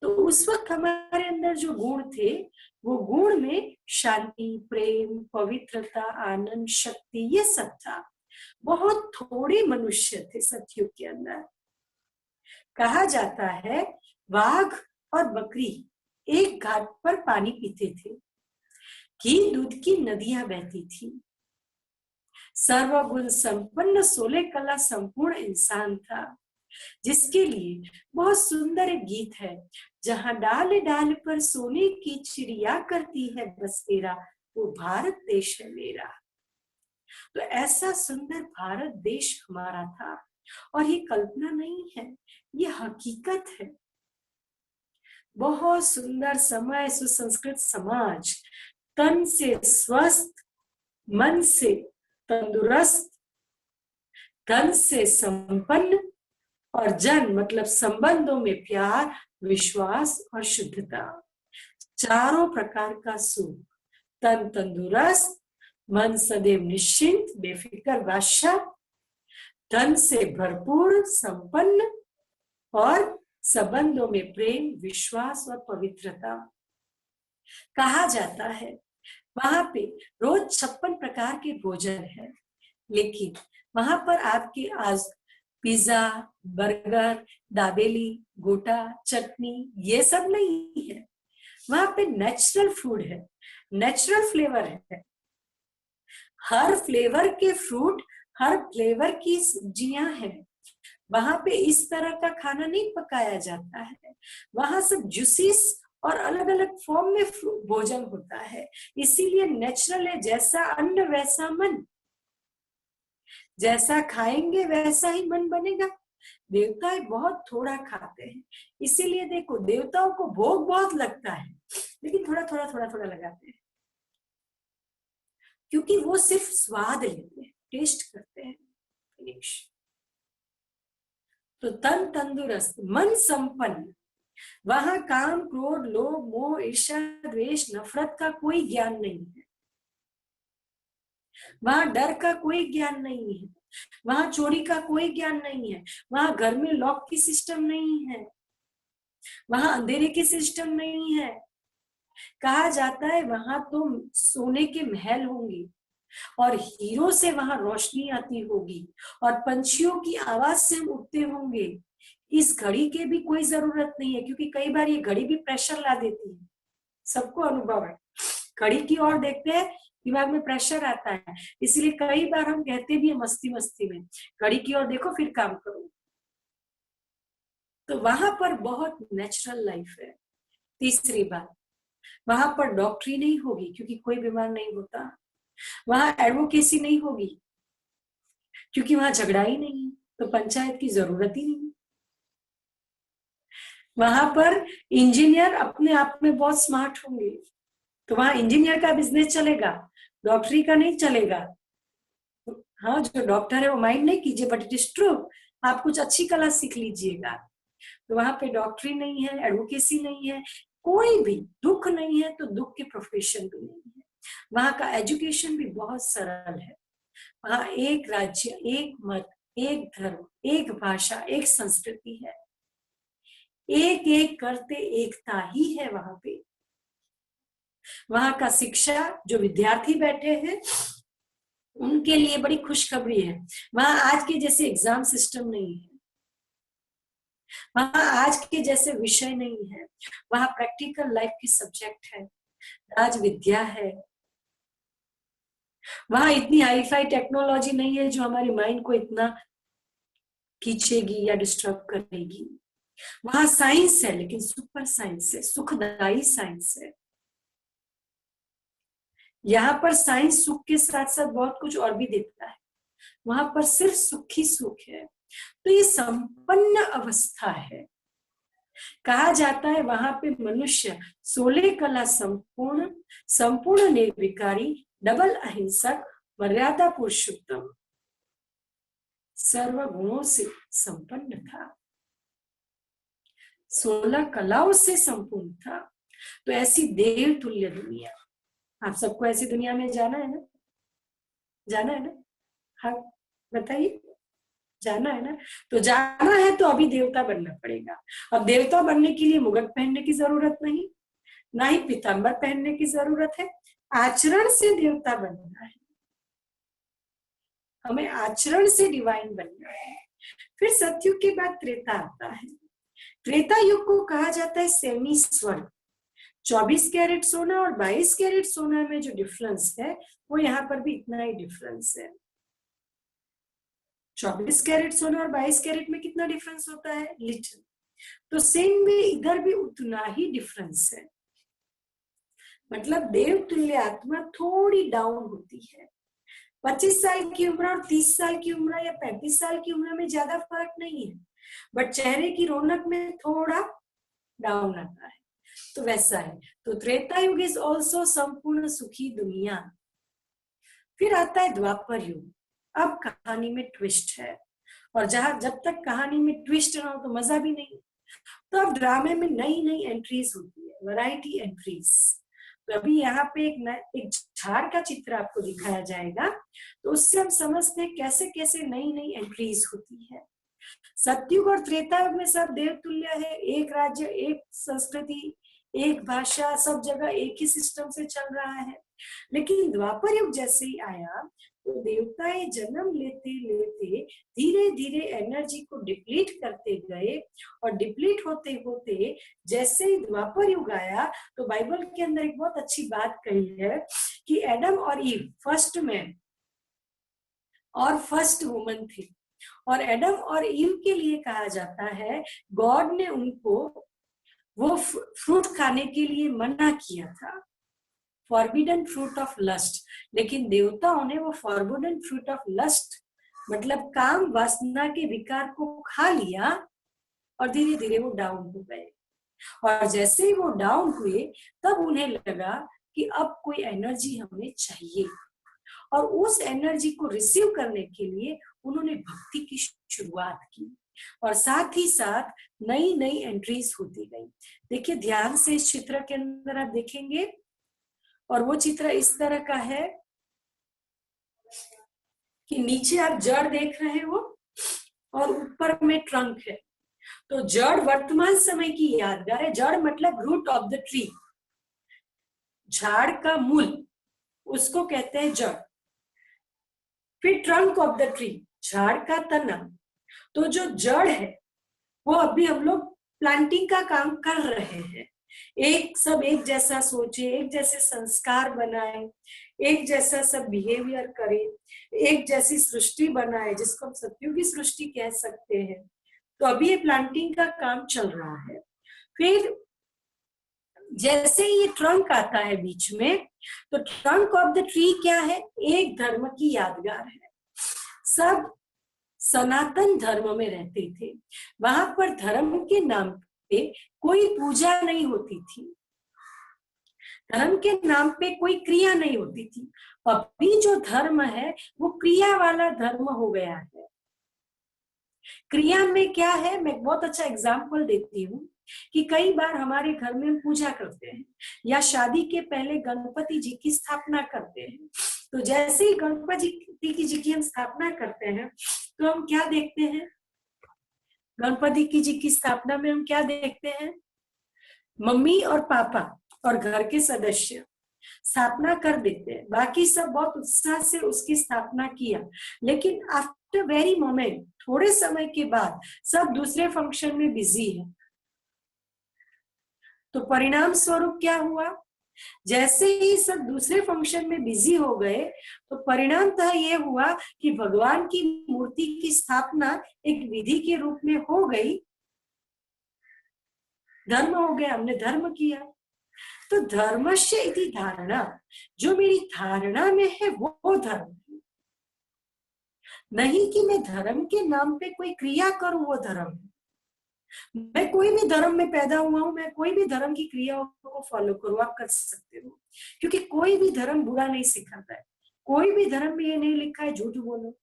तो उस वक्त हमारे अंदर जो गुण थे, वो गुण में शांति, प्रेम, पवित्रता, आनंद, शक्ति, ये सब था। बहुत थोड़े मनुष्य थे सतयुग के अंदर। कहा जाता है वाघ और बकरी एक घाट पर पानी पीते थे कि दूध की नदियां बहती थी। सर्वगुण संपन्न 16 कला संपूर्ण इंसान था, जिसके लिए बहुत सुंदर एक गीत है, जहां डाल डाल पर सोने की चिड़िया करती है बसेरा, वो भारत देश है मेरा। तो ऐसा सुंदर भारत देश हमारा था। और ये कल्पना नहीं है, ये हकीकत है। बहुत सुंदर समय, सुसंस्कृत समाज, तन से स्वस्थ, मन से तंदुरुस्त, धन से संपन्न, और जन मतलब संबंधों में प्यार, विश्वास और शुद्धता। चारों प्रकार का सुख, तन तंदुरुस्त, मन सदैव निश्चिंत बेफिक्र बादशाह, धन से भरपूर संपन्न, और संबंधों में प्रेम, विश्वास और पवित्रता। कहा जाता है वहां पे रोज 56 प्रकार के भोजन है, लेकिन वहां पर आपके आज पिज्जा, बर्गर, दाबेली, गोटा, चटनी, ये सब नहीं है। वहां पे नेचुरल फूड है, नेचुरल फ्लेवर है। हर फ्लेवर के फ्रूट, हर फ्लेवर की सब्जियां हैं। वहां पे इस तरह का खाना नहीं पकाया जाता है। वहां सब जूसीस और अलग अलग फॉर्म में भोजन होता है। इसीलिए नेचुरल है, जैसा अन्न वैसा मन, जैसा खाएंगे वैसा ही मन बनेगा। देवता बहुत थोड़ा खाते हैं, इसीलिए देखो देवताओं को भोग बहुत लगता है, लेकिन थोड़ा थोड़ा थोड़ा थोड़ा लगाते हैं, क्योंकि वो सिर्फ स्वाद लेते हैं, टेस्ट करते हैं। तो तन तंदुरुस्त, मन संपन्न, वहां काम, क्रोध, लोभ, मोह, ईर्ष्या, द्वेष, नफरत का कोई ज्ञान नहीं है। वहां डर का कोई ज्ञान नहीं है। वहां चोरी का कोई ज्ञान नहीं है। वहां घर में लॉक की सिस्टम नहीं है। वहां अंधेरे की सिस्टम नहीं है। कहा जाता है वहां तो सोने के महल होंगे और हीरो से वहां रोशनी आती होगी और पंछियों की आवाज से हम उठते होंगे। इस घड़ी के भी कोई जरूरत नहीं है, क्योंकि कई बार ये घड़ी भी प्रेशर ला देती है। सबको अनुभव है, घड़ी की ओर देखते हैं दिमाग में प्रेशर आता है। इसलिए कई बार हम कहते भी है मस्ती मस्ती में, घड़ी की ओर देखो फिर काम करो। तो वहां पर बहुत नेचुरल लाइफ है। तीसरी बात, वहां पर डॉक्टरी नहीं होगी, क्योंकि कोई बीमार नहीं होता। वहां एडवोकेसी नहीं होगी, क्योंकि वहां झगड़ा ही नहीं है, तो पंचायत की जरूरत ही नहीं। वहां पर इंजीनियर अपने आप में बहुत स्मार्ट होंगे, तो वहां इंजीनियर का बिजनेस चलेगा, डॉक्टरी का नहीं चलेगा। हाँ, जो डॉक्टर है वो माइंड नहीं कीजिए, बट इट इज ट्रू, आप कुछ अच्छी कला सीख लीजिएगा। तो वहां पे डॉक्टरी नहीं है, एडवोकेसी नहीं है, कोई भी दुख नहीं है, तो दुख के प्रोफेशन भी नहीं है। वहां का एजुकेशन भी बहुत सरल है। वहां एक राज्य, एक मत, एक धर्म, एक भाषा, एक संस्कृति है। एक एक करते एकता ही है वहां पे। वहां का शिक्षा, जो विद्यार्थी बैठे हैं उनके लिए बड़ी खुशखबरी है। वहां आज के जैसे एग्जाम सिस्टम नहीं है, वहां आज के जैसे विषय नहीं है। वहां प्रैक्टिकल लाइफ की सब्जेक्ट है, राज विद्या है। वहां इतनी हाईफाई टेक्नोलॉजी नहीं है जो हमारे माइंड को इतना खींचेगी या डिस्टर्ब करेगी। वहां साइंस है, लेकिन सुपर साइंस है, सुखदायी साइंस है। यहाँ पर साइंस सुख के साथ साथ बहुत कुछ और भी देता है, वहां पर सिर्फ सुख ही सुख है। तो ये संपन्न अवस्था है। कहा जाता है वहां पे मनुष्य 16 कला संपूर्ण, संपूर्ण निर्विकारी, डबल अहिंसक, मर्यादा पुरुषोत्तम, सर्व गुणों से संपन्न था, 16 कलाओं से संपूर्ण था। तो ऐसी देव तुल्य दुनिया, आप सबको ऐसी दुनिया में जाना है ना? जाना है ना? हाँ बताइए, जाना है ना? तो जाना है तो अभी देवता बनना पड़ेगा। अब देवता बनने के लिए मुगट पहनने की जरूरत नहीं, ना ही पीताम्बर पहनने की जरूरत है, आचरण से देवता बनना है। हमें आचरण से डिवाइन बनना है। फिर सतयुग के बाद त्रेता आता है। त्रेता युग को कहा जाता है सेमी स्वर्ग। 24 कैरेट सोना और 22 कैरेट सोना में जो डिफरेंस है वो यहाँ पर भी इतना ही डिफरेंस है। 24 कैरेट सोना और 22 कैरेट में कितना डिफरेंस होता है? लिटिल। तो सेम में इधर भी उतना ही डिफरेंस है। मतलब देव तुल्य आत्मा थोड़ी डाउन होती है। 25 साल की उम्र और 30 साल की उम्र या 35 साल की उम्र में ज्यादा फर्क नहीं है, बट चेहरे की रौनक में थोड़ा डाउन आता है। तो वैसा है। तो त्रेता युग इज ऑल्सो संपूर्ण सुखी दुनिया। फिर आता है द्वापर युग। अब कहानी में ट्विस्ट है, और जब तक कहानी में ट्विस्ट ना हो तो मजा भी नहीं। तो अब ड्रामे में नई नई एंट्रीज होती है, वैरायटी एंट्रीज। तो अभी यहाँ पे एक झाड़ का चित्र आपको दिखाया जाएगा, तो उससे हम समझते हैं कैसे कैसे नई नई एंट्रीज होती है। सतयुग और त्रेता युग में सब देवतुल्य है, एक राज्य, एक संस्कृति, एक भाषा, सब जगह एक ही सिस्टम से चल रहा है। लेकिन द्वापर युग जैसे ही आया तो देवताएं जन्म लेते लेते धीरे धीरे एनर्जी को डिप्लीट करते गए, और डिप्लीट होते होते जैसे ही द्वापर युग आया तो बाइबल के अंदर एक बहुत अच्छी बात कही है कि एडम और ईव फर्स्ट मैन और फर्स्ट वुमन थे, और एडम और ईव के लिए कहा जाता है गॉड ने उनको वो फ्रूट खाने के लिए मना किया था, फॉरबिडन फ्रूट ऑफ लस्ट। लेकिन देवताओं ने वो फॉरबिडन फ्रूट ऑफ लस्ट मतलब काम वासना के विकार को खा लिया, और धीरे धीरे वो डाउन हो गए। और जैसे ही वो डाउन हुए तब उन्हें लगा कि अब कोई एनर्जी हमें चाहिए, और उस एनर्जी को रिसीव करने के लिए उन्होंने भक्ति की शुरुआत की, और साथ ही साथ नई नई एंट्रीज होती गई। देखिए ध्यान से इस चित्र के अंदर आप देखेंगे, और वो चित्र इस तरह का है कि नीचे आप जड़ देख रहे हो और ऊपर में ट्रंक है। तो जड़ वर्तमान समय की यादगार है। जड़ मतलब रूट ऑफ द ट्री, झाड़ का मूल, उसको कहते हैं जड़। फिर ट्रंक ऑफ द ट्री, झाड़ का तना। तो जो जड़ है वो अभी हम लोग प्लांटिंग का काम कर रहे हैं। सब एक जैसा सोचे, एक जैसे संस्कार बनाए, एक जैसा सब बिहेवियर करे, एक जैसी सृष्टि बनाए, जिसको हम सतयुगी सृष्टि कह सकते हैं। तो अभी ये प्लांटिंग का काम चल रहा है। फिर जैसे ये ट्रंक आता है बीच में, तो ट्रंक ऑफ द ट्री क्या है? एक धर्म की यादगार है। सब सनातन धर्म में रहते थे, वहां पर धर्म के नाम पे कोई पूजा नहीं होती थी, धर्म के नाम पे कोई क्रिया नहीं होती थी। अभी जो धर्म है वो क्रिया वाला धर्म हो गया है। क्रिया में क्या है, मैं बहुत अच्छा एग्जाम्पल देती हूँ कि कई बार हमारे घर में हम पूजा करते हैं, या शादी के पहले गणपति जी की स्थापना करते हैं। तो जैसे ही गणपति जी की हम स्थापना करते हैं तो हम क्या देखते हैं? गणपति जी की स्थापना में हम क्या देखते हैं? मम्मी और पापा और घर के सदस्य स्थापना कर देते हैं, बाकी सब बहुत उत्साह से उसकी स्थापना किया। लेकिन आफ्टर वेरी मोमेंट, थोड़े समय के बाद सब दूसरे फंक्शन में बिजी है। तो परिणाम स्वरूप क्या हुआ? जैसे ही सब दूसरे फंक्शन में बिजी हो गए तो परिणामतः ये हुआ कि भगवान की मूर्ति की स्थापना एक विधि के रूप में हो गई, धर्म हो गया, हमने धर्म किया। तो धर्मस्य इति धारणा, जो मेरी धारणा में है वो धर्म है, नहीं कि मैं धर्म के नाम पे कोई क्रिया करूं वो धर्म है। मैं कोई भी धर्म में पैदा हुआ हूं, मैं कोई भी धर्म की क्रियाओं को फॉलो करूं, आप कर सकते हो, क्योंकि कोई भी धर्म बुरा नहीं सिखाता है। कोई भी धर्म में ये नहीं लिखा है झूठ बोलो,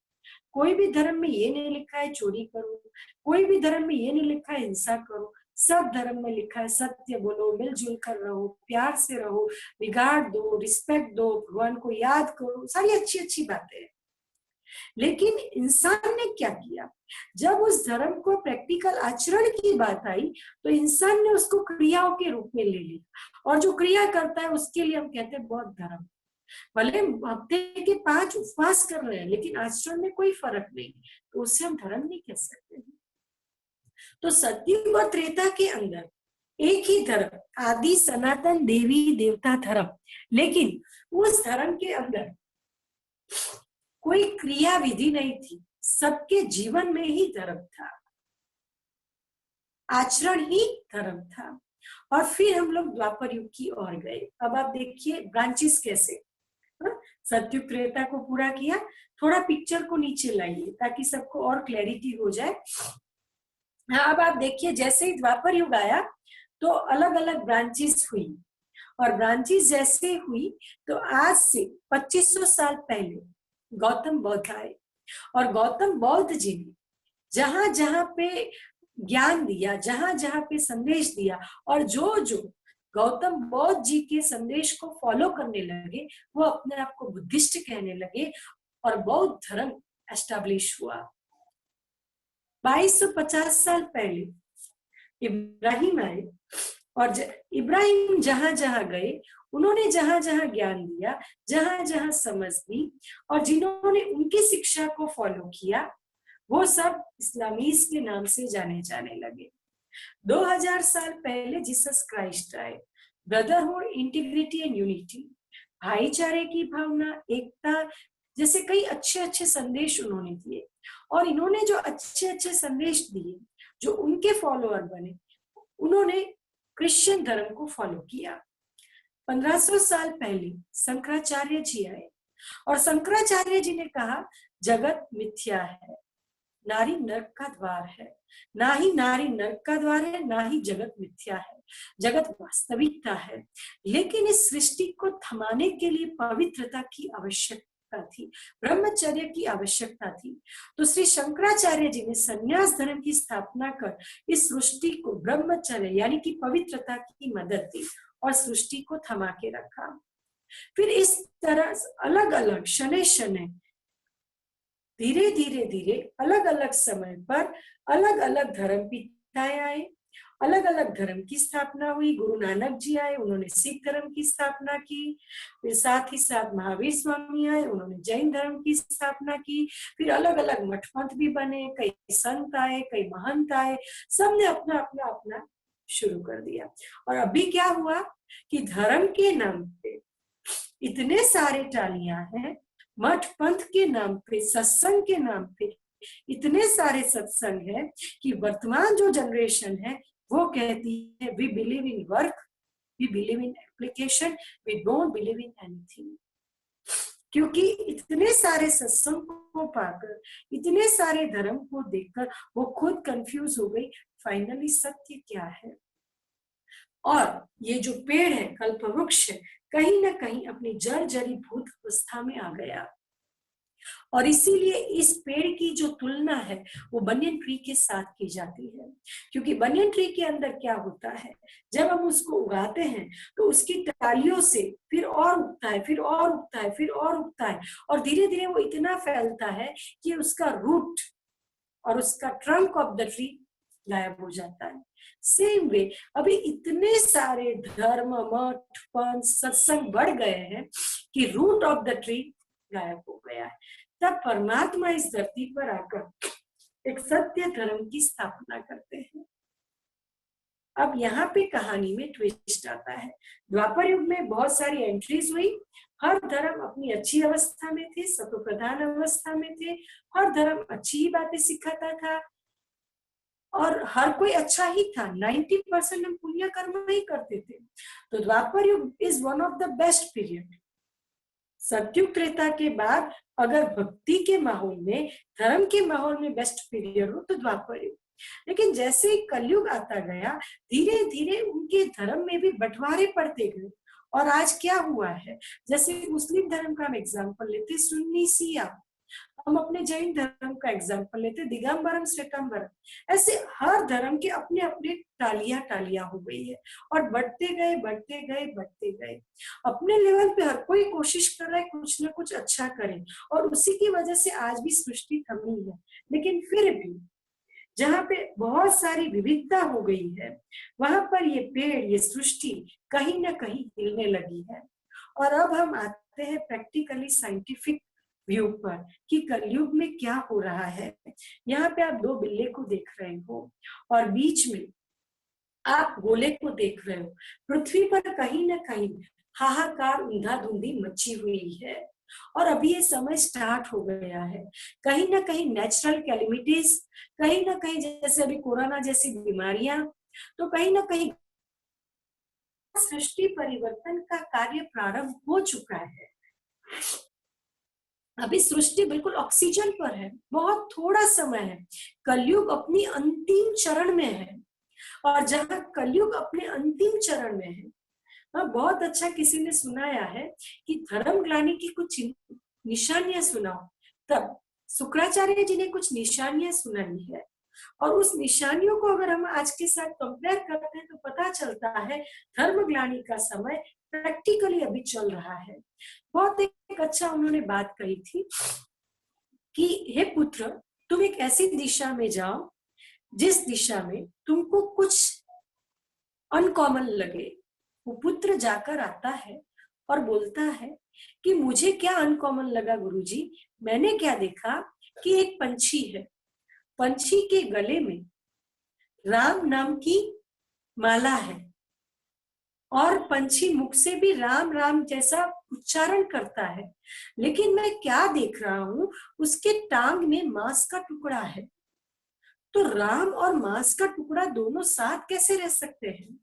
कोई भी धर्म में ये नहीं लिखा है चोरी करो, कोई भी धर्म में ये नहीं लिखा है हिंसा करो। सब धर्म में लिखा है सत्य बोलो, मिलजुल कर रहो, प्यार से रहो, बिगाड़ दो, रिस्पेक्ट दो, भगवान को याद करो, सारी अच्छी अच्छी बातें हैं। लेकिन इंसान ने क्या किया, जब उस धर्म को प्रैक्टिकल आचरण की बात आई तो इंसान ने उसको क्रियाओं के रूप में ले लिया, और जो क्रिया करता है उसके लिए हम कहते हैं बौद्ध धर्म। भले हफ्ते के 5 उपवास कर रहे हैं लेकिन आचरण में कोई फर्क नहीं, तो उससे हम धर्म नहीं कह सकते। तो सतयुग और त्रेता के अंदर एक ही धर्म, आदि सनातन देवी देवता धर्म, लेकिन उस धर्म के अंदर कोई क्रिया विधि नहीं थी, सबके जीवन में ही धर्म था, आचरण ही धर्म था। और फिर हम लोग द्वापर युग की ओर गए। अब आप देखिए ब्रांचेस कैसे, सतयुग त्रेता को पूरा किया, थोड़ा पिक्चर को नीचे लाइए ताकि सबको और क्लैरिटी हो जाए। अब आप देखिए जैसे ही द्वापर युग आया तो अलग अलग ब्रांचेस हुई, और ब्रांचेस जैसे हुई तो आज से 2500 साल पहले गौतम बुद्ध आए, और गौतम बुद्ध जी ने जहां जहां पे ज्ञान दिया, जहां जहां पे संदेश दिया, और जो जो गौतम बुद्ध जी के संदेश को फॉलो करने लगे वो अपने आप को बुद्धिस्ट कहने लगे, और बौद्ध धर्म एस्टैब्लिश हुआ। 2250 साल पहले इब्राहिम आए, और इब्राहिम जहां जहां गए उन्होंने जहां जहां ज्ञान दिया, जहां जहां समझ दी, और जिन्होंने उनकी शिक्षा को फॉलो किया वो सब इस्लामीज के नाम से जाने जाने लगे। 2000 साल पहले जीसस क्राइस्ट आए, ब्रदरहुड, इंटीग्रिटी एंड यूनिटी, भाईचारे की भावना, एकता जैसे कई अच्छे अच्छे संदेश उन्होंने दिए, और इन्होंने जो अच्छे अच्छे संदेश दिए, जो उनके फॉलोअर बने, उन्होंने क्रिश्चियन धर्म को फॉलो किया। 1500 साल पहले शंकराचार्य जी आए, और शंकराचार्य जी ने कहा जगत मिथ्या है, नारी नरक का द्वार है, ना ही नारी नरक का द्वार है, ना ही जगत मिथ्या है, जगत वास्तविकता है। लेकिन इस सृष्टि को थमाने के लिए पवित्रता की आवश्यकता थी, ब्रह्मचर्य की आवश्यकता थी। तो श्री शंकराचार्य जी ने संन्यास धर्म की स्थापना कर इस सृष्टि को ब्रह्मचर्य यानी कि पवित्रता की मदद दी और सृष्टि को थमा के रखा। फिर इस तरह अलग अलग शनै शनै धीरे धीरे धीरे अलग अलग समय पर अलग अलग धर्म पिताएं आए, अलग अलग धर्म की स्थापना हुई। गुरु नानक जी आए, उन्होंने सिख धर्म की स्थापना की। फिर साथ ही साथ महावीर स्वामी आए, उन्होंने जैन धर्म की स्थापना की। फिर अलग अलग मठ पंथ भी बने, कई संत आए, कई महंत आए, सबने अपना अपना अपना शुरू कर दिया। और अभी क्या हुआ कि धर्म के नाम पे इतने सारे टालियां हैं, मठ पंथ के नाम पे, सत्संग के नाम पे इतने सारे सत्संग है कि वर्तमान जो जनरेशन है वो कहती है we believe in work, we believe in application, we don't believe in anything. क्योंकि इतने सारे सत्संग को पाकर, इतने सारे धर्म को देखकर वो खुद कंफ्यूज हो गई, फाइनली सत्य क्या है। और ये जो पेड़ है, कल्पवृक्ष है, कहीं ना कहीं अपनी जर्जरी भूत अवस्था में आ गया। और इसीलिए इस पेड़ की जो तुलना है वो बनियन ट्री के साथ की जाती है, क्योंकि बनियन ट्री के अंदर क्या होता है, जब हम उसको उगाते हैं तो उसकी टालियों से फिर और उगता है, फिर और उगता है, फिर और उगता है, और धीरे धीरे वो इतना फैलता है कि उसका रूट और उसका ट्रंक ऑफ द ट्री गायब हो जाता है। सेम वे अभी इतने सारे धर्म, मठ, पंथ, सत्संग बढ़ गए हैं कि रूट ऑफ द ट्री गायब हो गया है। तब परमात्मा इस धरती पर आकर एक सत्य धर्म की स्थापना करते हैं। अब यहाँ पे कहानी में ट्विस्ट आता है। द्वापर युग में बहुत सारी एंट्रीज हुई, हर धर्म अपनी अच्छी अवस्था में थे, सतो प्रधान अवस्था में थे, हर धर्म अच्छी ही बातें सिखाता था, और हर कोई अच्छा ही था, 90% हम पुण्य कर्म ही करते थे। तो द्वापर युग is one of the best period. सतयुग त्रेता के बाद अगर भक्ति के माहौल में, धर्म के माहौल में बेस्ट पीरियड हो तो द्वापर युग। लेकिन जैसे ही कलयुग आता गया, धीरे धीरे उनके धर्म में भी बंटवारे पड़ते गए। और आज क्या हुआ है, जैसे मुस्लिम धर्म का हम एग्जाम्पल लेते, सुन्नी शिया, हम अपने जैन धर्म का एग्जाम्पल लेते, दिगंबरम श्वेतांबरम, ऐसे हर धर्म के अपने अपने टालियां टालियां हो गई है और बढ़ते गए बढ़ते गए बढ़ते गए। अपने लेवल पे हर कोई कोशिश कर रहा है कुछ ना कुछ अच्छा करे, और उसी की वजह से आज भी सृष्टि थमी है। लेकिन फिर भी जहाँ पे बहुत सारी विविधता हो गई है, वहां पर ये पेड़, ये सृष्टि कहीं ना कहीं हिलने लगी है। और अब हम आते हैं प्रैक्टिकली साइंटिफिक व्यू पर कि कलयुग में क्या हो रहा है। यहाँ पे आप दो बिल्ले को देख रहे हो और बीच में आप गोले को देख रहे हो। पृथ्वी पर कहीं ना कहीं हाहाकार, अंधाधुंधी मची हुई है और अभी ये समय स्टार्ट हो गया है। कहीं ना कहीं नेचुरल कैलेमिटीज, कहीं ना कहीं जैसे अभी कोरोना जैसी बीमारियां, तो कहीं ना कहीं सृष्टि परिवर्तन का कार्य प्रारंभ हो चुका है। अभी सृष्टि बिल्कुल ऑक्सीजन पर है, बहुत थोड़ा समय है, कलयुग अपनी अंतिम चरण में है। और जहां कलयुग अपने अंतिम चरण में है, बहुत अच्छा किसी ने सुनाया है कि धर्म ग्लानि की कुछ निशानियां सुनाओ। तब शुक्राचार्य जी ने कुछ निशानियां सुनाई है, और उस निशानियों को अगर हम आज के साथ कंपेयर करते हैं तो पता चलता है धर्म ग्लानि का समय प्रैक्टिकली अभी चल रहा है। बहुत एक अच्छा उन्होंने बात कही थी कि हे पुत्र, तुम एक ऐसी दिशा में जाओ जिस दिशा में तुमको कुछ अनकॉमन लगे। वो पुत्र जाकर आता है और बोलता है कि मुझे क्या अनकॉमन लगा गुरुजी, मैंने क्या देखा कि एक पंछी है, पंछी के गले में राम नाम की माला है और पंछी मुख से भी राम राम जैसा उच्चारण करता है। लेकिन मैं क्या देख रहा हूं, उसके टांग में मांस का टुकड़ा है। तो राम और मांस का टुकड़ा दोनों साथ कैसे रह सकते हैं?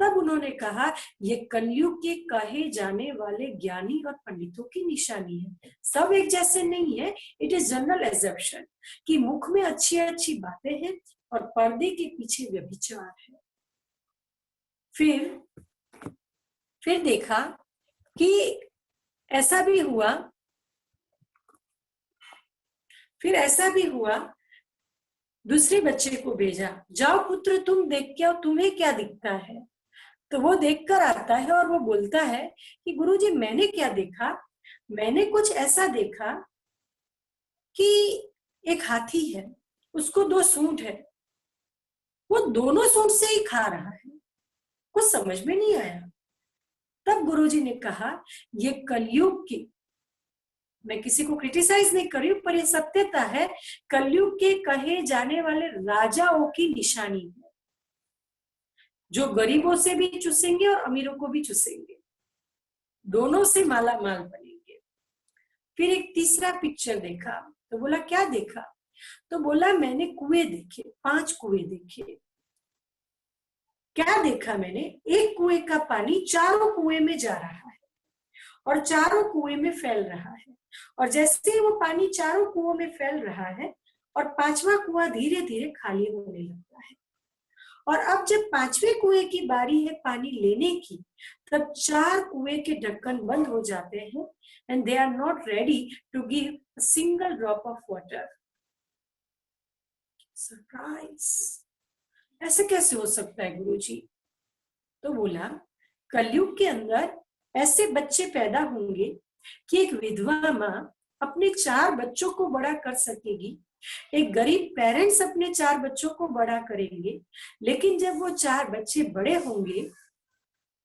तब उन्होंने कहा, ये कलयुग के कहे जाने वाले ज्ञानी और पंडितों की निशानी है। सब एक जैसे नहीं है। इट इज जनरल एजम्पशन कि मुख में अच्छी अच्छी बातें हैं और पर्दे के पीछे व्यभिचार है। फिर देखा कि ऐसा भी हुआ, दूसरे बच्चे को भेजा, जाओ पुत्र तुम देख के आओ, तुम्हें क्या दिखता है? तो वो देखकर आता है और वो बोलता है कि गुरुजी मैंने क्या देखा, मैंने कुछ ऐसा देखा कि एक हाथी है, उसको दो सूंड है, वो दोनों सूंड से ही खा रहा है। कुछ समझ में नहीं आया। तब गुरुजी ने कहा, ये कलयुग की, मैं किसी को क्रिटिसाइज नहीं कर रही हूं, पर ये सत्यता है, कलयुग के कहे जाने वाले राजाओं की निशानी है, जो गरीबों से भी चूसेंगे और अमीरों को भी चूसेंगे, दोनों से माला माल बनेंगे। फिर एक तीसरा पिक्चर देखा, तो बोला क्या देखा? तो बोला मैंने कुएं देखे, 5 कुएं देखे। क्या देखा मैंने? एक कुएं का पानी चारों कुएं में जा रहा है और चारों कुएं में फैल रहा है, और जैसे ही वो पानी चारों कुओं में फैल रहा है और 5वां कुआं धीरे धीरे खाली होने लगता है, और अब जब 5वें कुएं की बारी है पानी लेने की, तब 4 कुएं के ढक्कन बंद हो जाते हैं and they are not ready to give a single drop of water. Surprise, ऐसे कैसे हो सकता है गुरुजी? तो बोला, कलयुग के अंदर ऐसे बच्चे पैदा होंगे कि एक विधवा माँ अपने 4 बच्चों को बड़ा कर सकेगी, एक गरीब पेरेंट्स अपने 4 बच्चों को बड़ा करेंगे, लेकिन जब वो 4 बच्चे बड़े होंगे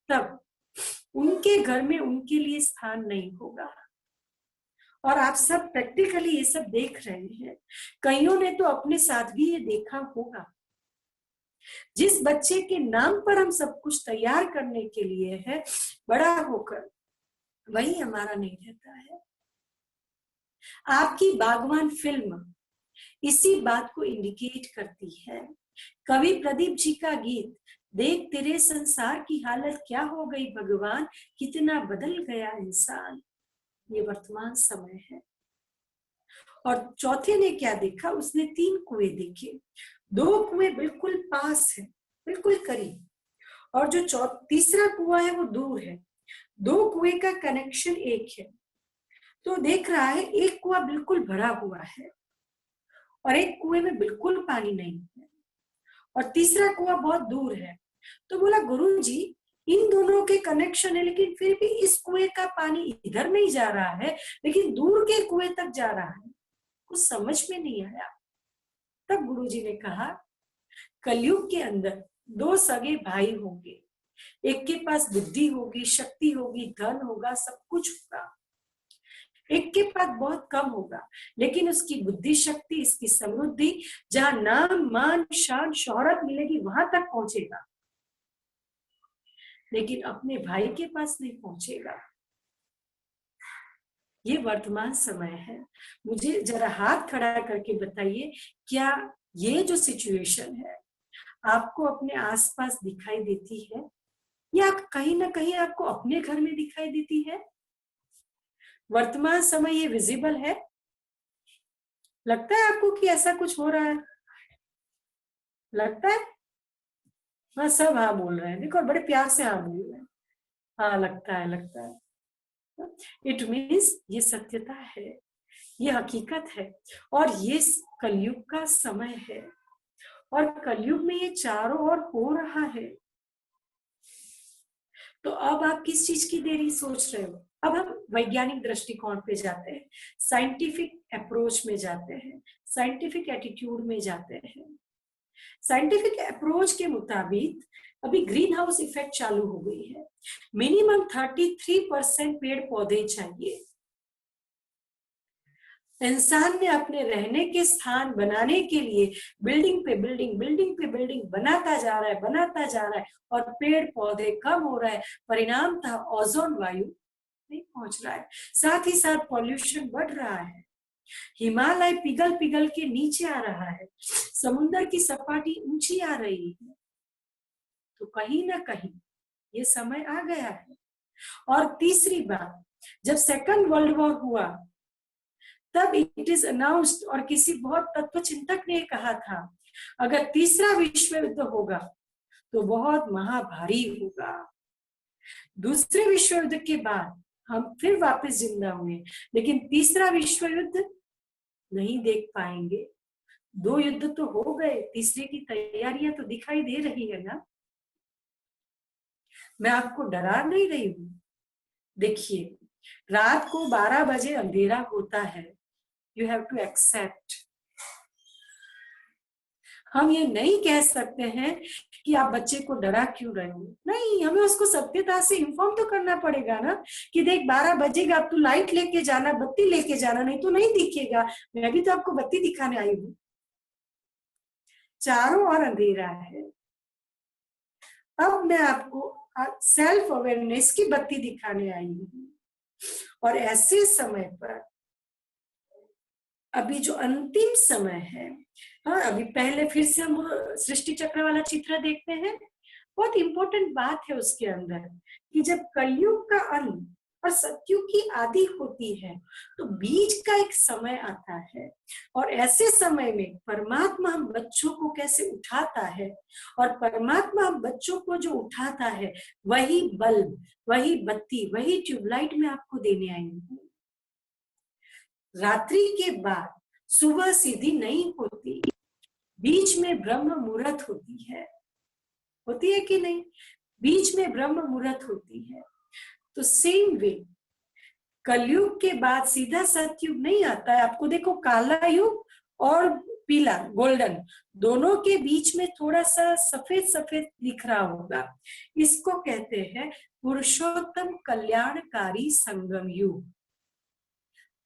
तब उनके घर में उनके लिए स्थान नहीं होगा। और आप सब प्रैक्टिकली ये सब देख रहे हैं, कईयों ने तो अपने साथ भी ये देखा होगा। जिस बच्चे के नाम पर हम सब कुछ तैयार करने के लिए है, बड़ा होकर वही हमारा नहीं रहता है। आपकी बागवान फिल्म इसी बात को इंडिकेट करती है कवि प्रदीप जी का गीत, देख तेरे संसार की हालत क्या हो गई भगवान, कितना बदल गया इंसान। ये वर्तमान समय है। और चौथे ने क्या देखा, उसने 3 कुएं देखे। 2 कुएं बिल्कुल पास है, बिल्कुल करीब, और जो तीसरा कुआं है वो दूर है। 2 कुएं का कनेक्शन एक है। तो देख रहा है एक कुआं बिल्कुल भरा हुआ है और एक कुएं में बिल्कुल पानी नहीं है, और तीसरा कुआं बहुत दूर है। तो बोला गुरुजी, इन दोनों के कनेक्शन है, लेकिन फिर भी इस कुएं का पानी इधर नहीं जा रहा है, लेकिन दूर के कुएं तक जा रहा है। कुछ समझ में नहीं आया। तब गुरुजी ने कहा, कलयुग के अंदर 2 सगे भाई होंगे, एक के पास बुद्धि होगी, शक्ति होगी, धन होगा, सब कुछ होगा। एक के पास बहुत कम होगा, लेकिन उसकी बुद्धि शक्ति, इसकी समृद्धि, जहां नाम मान शान शोहरत मिलेगी वहां तक पहुंचेगा, लेकिन अपने भाई के पास नहीं पहुंचेगा। ये वर्तमान समय है। मुझे जरा हाथ खड़ा करके बताइए, क्या ये जो सिचुएशन है आपको अपने आसपास दिखाई देती है, या कहीं ना कहीं आपको अपने घर में दिखाई देती है? वर्तमान समय ये विजिबल है? लगता है आपको कि ऐसा कुछ हो रहा है? लगता है? हाँ, सब हाँ बोल रहे हैं। देखो, बड़े प्यार से हाँ बोल रहे हैं। हाँ, लगता है, लगता है। इट मीन्स ये सत्यता है, ये हकीकत है, और ये कलयुग का समय है, और कलयुग में ये चारों ओर हो रहा है। तो अब आप किस चीज की देरी सोच रहे हो? अब हम वैज्ञानिक दृष्टिकोण पे जाते हैं, साइंटिफिक अप्रोच में जाते हैं, साइंटिफिक एटीट्यूड में जाते हैं। साइंटिफिक अप्रोच के मुताबिक अभी ग्रीन हाउस इफेक्ट चालू हो गई है। मिनिमम 33% पेड़ पौधे चाहिए। इंसान ने अपने रहने के स्थान बनाने के लिए बिल्डिंग पे बिल्डिंग, बिल्डिंग पे बिल्डिंग बनाता जा रहा है, बनाता जा रहा है, और पेड़ पौधे कम हो रहा है। परिणाम था ओजोन वायु नहीं पहुंच रहा है, साथ ही साथ पॉल्यूशन बढ़ रहा है, हिमालय पिघल पिघल के नीचे आ रहा है, समुद्र की सपाटी ऊंची आ रही है। तो कहीं ना कहीं ये समय आ गया है। और तीसरी बात, जब सेकंड वर्ल्ड वॉर हुआ तब इट इज अनाउंस्ड, और किसी बहुत तत्व चिंतक ने कहा था, अगर तीसरा विश्व युद्ध होगा तो बहुत महाभारी होगा। दूसरे विश्व युद्ध के बाद हम फिर वापस जिंदा हुए, लेकिन तीसरा विश्व युद्ध नहीं देख पाएंगे। 2 युद्ध तो हो गए, तीसरे की तैयारियां तो दिखाई दे रही है ना। मैं आपको डरा नहीं रही हूं। देखिए, रात को 12 बजे अंधेरा होता है, यू हैव टू एक्सेप्ट। हम ये नहीं कह सकते हैं कि आप बच्चे को डरा क्यों रहे हो, नहीं, हमें उसको सभ्यता से इन्फॉर्म तो करना पड़ेगा ना, कि देख 12 बजेगा, अब तू लाइट लेके जाना, बत्ती लेके जाना, नहीं तो नहीं दिखेगा। मैं भी तो आपको बत्ती दिखाने आई हूँ। चारों ओर अंधेरा है। अब मैं आपको सेल्फ अवेयरनेस की बत्ती दिखाने आई हूँ। और ऐसे समय पर अभी जो अंतिम समय है, हाँ, अभी पहले फिर से हम सृष्टि चक्र वाला चित्र देखते हैं। बहुत इंपॉर्टेंट बात है उसके अंदर, कि जब कलयुग का अंत और सतयुग की आदि होती है तो बीच का एक समय आता है, और ऐसे समय में परमात्मा हम बच्चों को कैसे उठाता है, और परमात्मा हम बच्चों को जो उठाता है वही बल्ब, वही बत्ती, वही ट्यूबलाइट में आपको देने आई हूँ। रात्रि के बाद सुबह सीधी नहीं होती, बीच में ब्रह्म मुहूर्त होती है कि नहीं? बीच में ब्रह्म मुहूर्त होती है। तो सेम वे कलयुग के बाद सीधा सतयुग नहीं आता है। आपको देखो, काला युग और पीला गोल्डन, दोनों के बीच में थोड़ा सा सफेद सफेद दिख रहा होगा, इसको कहते हैं पुरुषोत्तम कल्याणकारी संगम युग।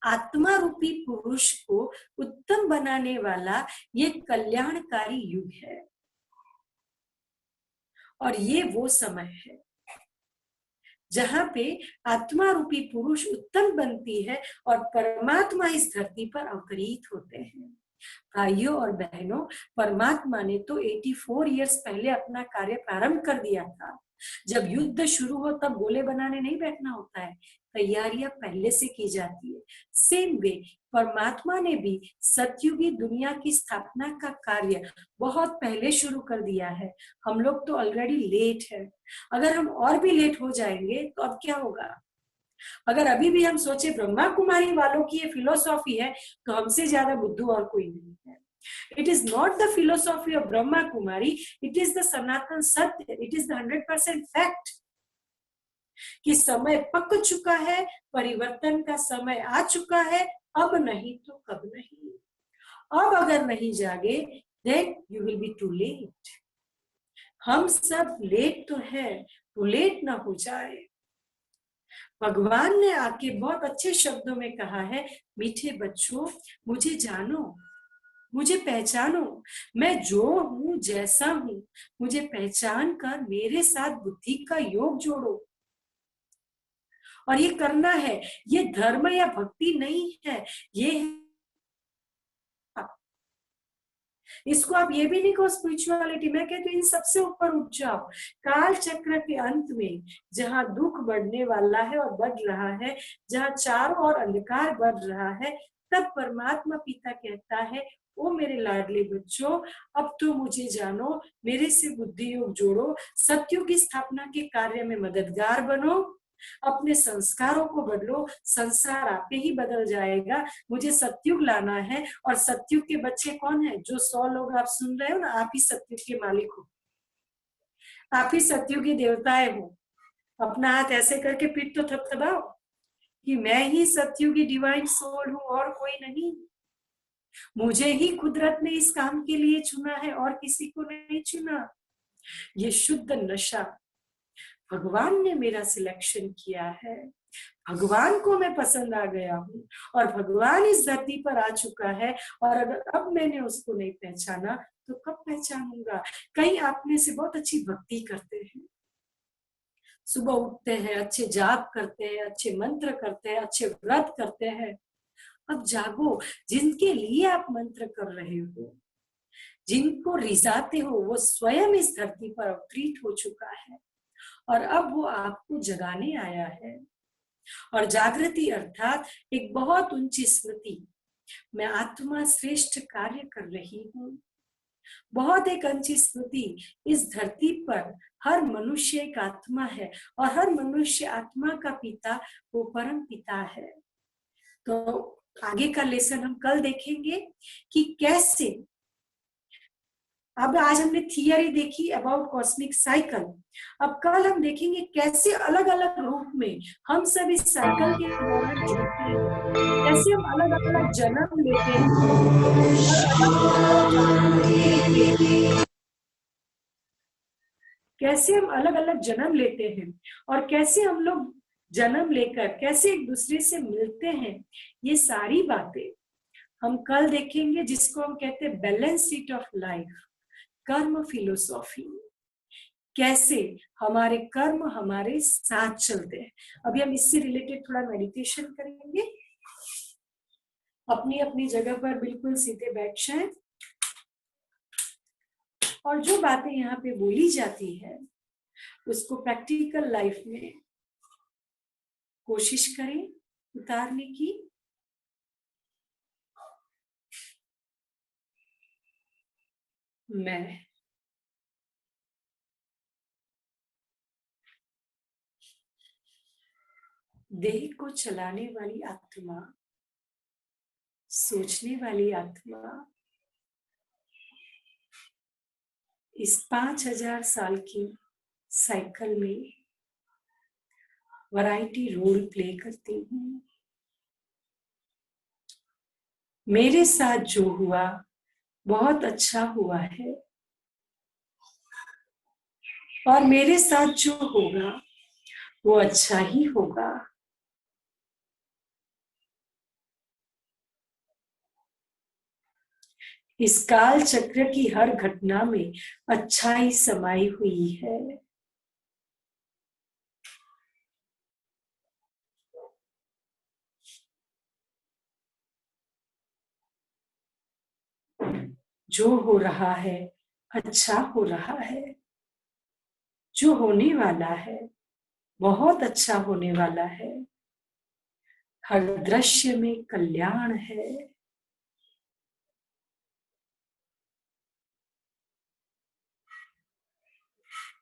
आत्मा रूपी पुरुष को उत्तम बनाने वाला ये कल्याणकारी युग है, और ये वो समय है जहां पे आत्मा रूपी पुरुष उत्तम बनती है और परमात्मा इस धरती पर अवतरित होते हैं। भाइयों और बहनों, परमात्मा ने तो 84 इयर्स पहले अपना कार्य प्रारंभ कर दिया था। जब युद्ध शुरू हो तब गोले बनाने नहीं बैठना होता है, तैयारियां पहले से की जाती है। सेम वे परमात्मा ने भी सतयुगी दुनिया की स्थापना का कार्य बहुत पहले शुरू कर दिया है। हम लोग तो ऑलरेडी लेट है। अगर हम और भी लेट हो जाएंगे तो अब क्या होगा? अगर अभी भी हम सोचे ब्रह्मा कुमारी वालों की ये फिलोसॉफी है, तो हमसे ज्यादा बुद्धू और कोई नहीं है। It is not the philosophy of Brahma Kumari, it is the Sanatan Satya, it is the 100% fact कि समय पक चुका है, परिवर्तन का समय आ चुका है, अब नहीं तो कब नहीं। अब अगर नहीं जागे, then you will be too late. हम सब लेट तो है, तो लेट ना हो जाए। भगवान ने आके बहुत अच्छे शब्दों में कहा है, मीठे बच्चों, मुझे जानो, मुझे पहचानो, मैं जो हूं, जैसा हूं, मुझे पहचान कर मेरे साथ बुद्धि का योग जोड़ो। और ये करना है, ये धर्म या भक्ति नहीं है, ये है, इसको आप ये भी नहीं कहो स्पिरिचुअलिटी। मैं कहती हूँ इन सबसे ऊपर उठ जाओ। काल चक्र के अंत में जहाँ दुख बढ़ने वाला है और बढ़ रहा है, जहाँ चारों ओर अंधकार बढ़ रहा है, तब परमात्मा पिता कहता है, ओ मेरे लाडले बच्चों, अब तो मुझे जानो, मेरे से बुद्धि योग जोड़ो, सत्युग की स्थापना के कार्य में मददगार बनो, अपने संस्कारों को बदलो, संसार आपे ही बदल जाएगा। मुझे सत्युग लाना है। और सत्युग के बच्चे कौन है? जो 100 लोग आप सुन रहे हो ना, आप ही सत्युग के मालिक हो, आप ही सत्युग के देवताएं हो। अपना हाथ ऐसे करके पीठ तो थपथपाओ कि मैं ही सत्युगी डिवाइन सोल हूं और कोई नहीं। मुझे ही कुदरत ने इस काम के लिए चुना है और किसी को नहीं चुना। ये शुद्ध नशा, भगवान ने मेरा सिलेक्शन किया है, भगवान को मैं पसंद आ गया हूँ और भगवान इस धरती पर आ चुका है। और अगर अब मैंने उसको नहीं पहचाना तो कब पहचानूंगा? कई आप में से बहुत अच्छी भक्ति करते हैं, सुबह उठते हैं, अच्छे जाप करते हैं, अच्छे मंत्र करते हैं, अच्छे व्रत करते हैं। अब जागो, जिनके लिए आप मंत्र कर रहे हो, जिनको रिझाते हो, वो स्वयं इस धरती पर अवतरित हो चुका है और अब वो आपको जगाने आया है। और जागृति अर्थात एक बहुत ऊंची स्मृति, मैं आत्मा श्रेष्ठ कार्य कर रही हूँ। बहुत एक ऊंची स्मृति, इस धरती पर हर मनुष्य एक आत्मा है और हर मनुष्य आत्मा का पिता वो परम पिता है। तो आगे का लेसन हम कल देखेंगे कि कैसे, अब आज हमने थियरी देखी अबाउट कॉस्मिक साइकिल, अब कल हम देखेंगे कैसे अलग अलग रूप में हम सब इस साइकिल के दौरान जुड़ते हैं, कैसे हम अलग अलग जन्म लेते हैं और कैसे हम अलग अलग जन्म लेते हैं और कैसे हम लोग जन्म लेकर कैसे एक दूसरे से मिलते हैं। ये सारी बातें हम कल देखेंगे, जिसको हम कहते हैं बैलेंस शीट ऑफ लाइफ, कर्म फिलोसॉफी। कैसे हमारे कर्म हमारे साथ चलते हैं। अभी हम इससे रिलेटेड थोड़ा मेडिटेशन करेंगे। अपनी अपनी जगह पर बिल्कुल सीधे बैठ जाएं और जो बातें यहाँ पे बोली जाती है उसको प्रैक्टिकल लाइफ में कोशिश करें उतारने की। मैं देह को चलाने वाली आत्मा, सोचने वाली आत्मा, इस 5000 साल की साइकिल में वैरायटी रोल प्ले करती हूँ। मेरे साथ जो हुआ बहुत अच्छा हुआ है और मेरे साथ जो होगा वो अच्छा ही होगा। इस काल चक्र की हर घटना में अच्छाई समाई हुई है। जो हो रहा है अच्छा हो रहा है, जो होने वाला है बहुत अच्छा होने वाला है, हर दृश्य में कल्याण है।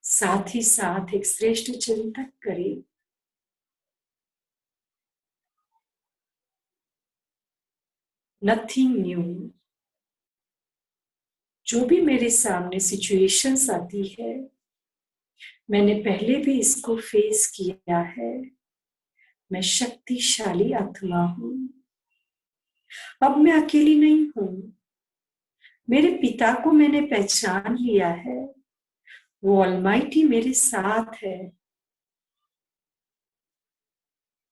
साथ ही साथ एक श्रेष्ठ चिंतक करें, नथिंग न्यू। जो भी मेरे सामने सिचुएशंस आती है, मैंने पहले भी इसको फेस किया है। मैं शक्तिशाली आत्मा हूं, अब मैं अकेली नहीं हूं। मेरे पिता को मैंने पहचान लिया है, वो ऑलमाइटी मेरे साथ है।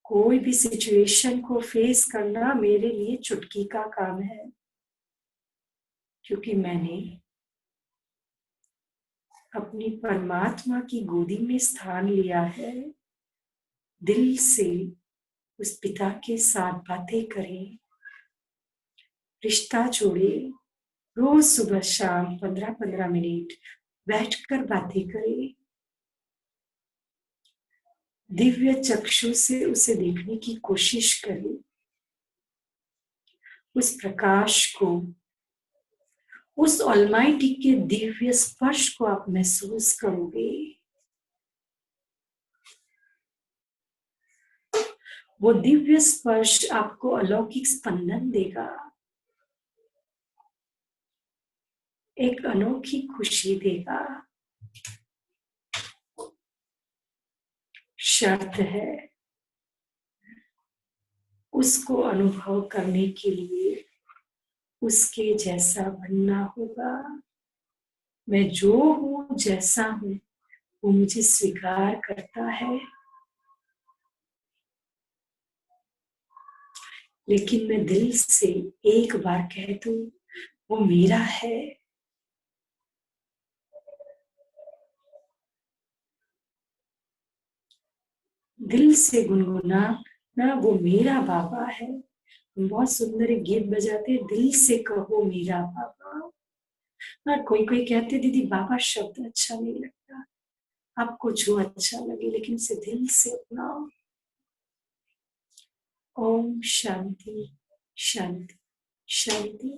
कोई भी सिचुएशन को फेस करना मेरे लिए चुटकी का काम है, क्योंकि मैंने अपनी परमात्मा की गोदी में स्थान लिया है। दिल से उस पिता के साथ बातें करें, रिश्ता जोड़े। रोज सुबह शाम 15-15 मिनट बैठकर बातें करें। दिव्य चक्षु से उसे देखने की कोशिश करें। उस प्रकाश को, उस ऑलमाइटी के दिव्य स्पर्श को आप महसूस करोगे। वो दिव्य स्पर्श आपको अलौकिक स्पंदन देगा, एक अनोखी खुशी देगा। शर्त है, उसको अनुभव करने के लिए उसके जैसा बनना होगा। मैं जो हूं, जैसा हूं, वो मुझे स्वीकार करता है, लेकिन मैं दिल से एक बार कह दूं, वो मेरा है। दिल से गुनगुना ना, वो मेरा बाबा है। बहुत सुंदर एक गीत बजाते, दिल से कहो मेरा बाबा। और कोई कोई कहते दीदी बाबा शब्द अच्छा नहीं लगता, आपको जो अच्छा लगे, लेकिन इसे दिल से अपनाओ। ओम शांति शांति शांति।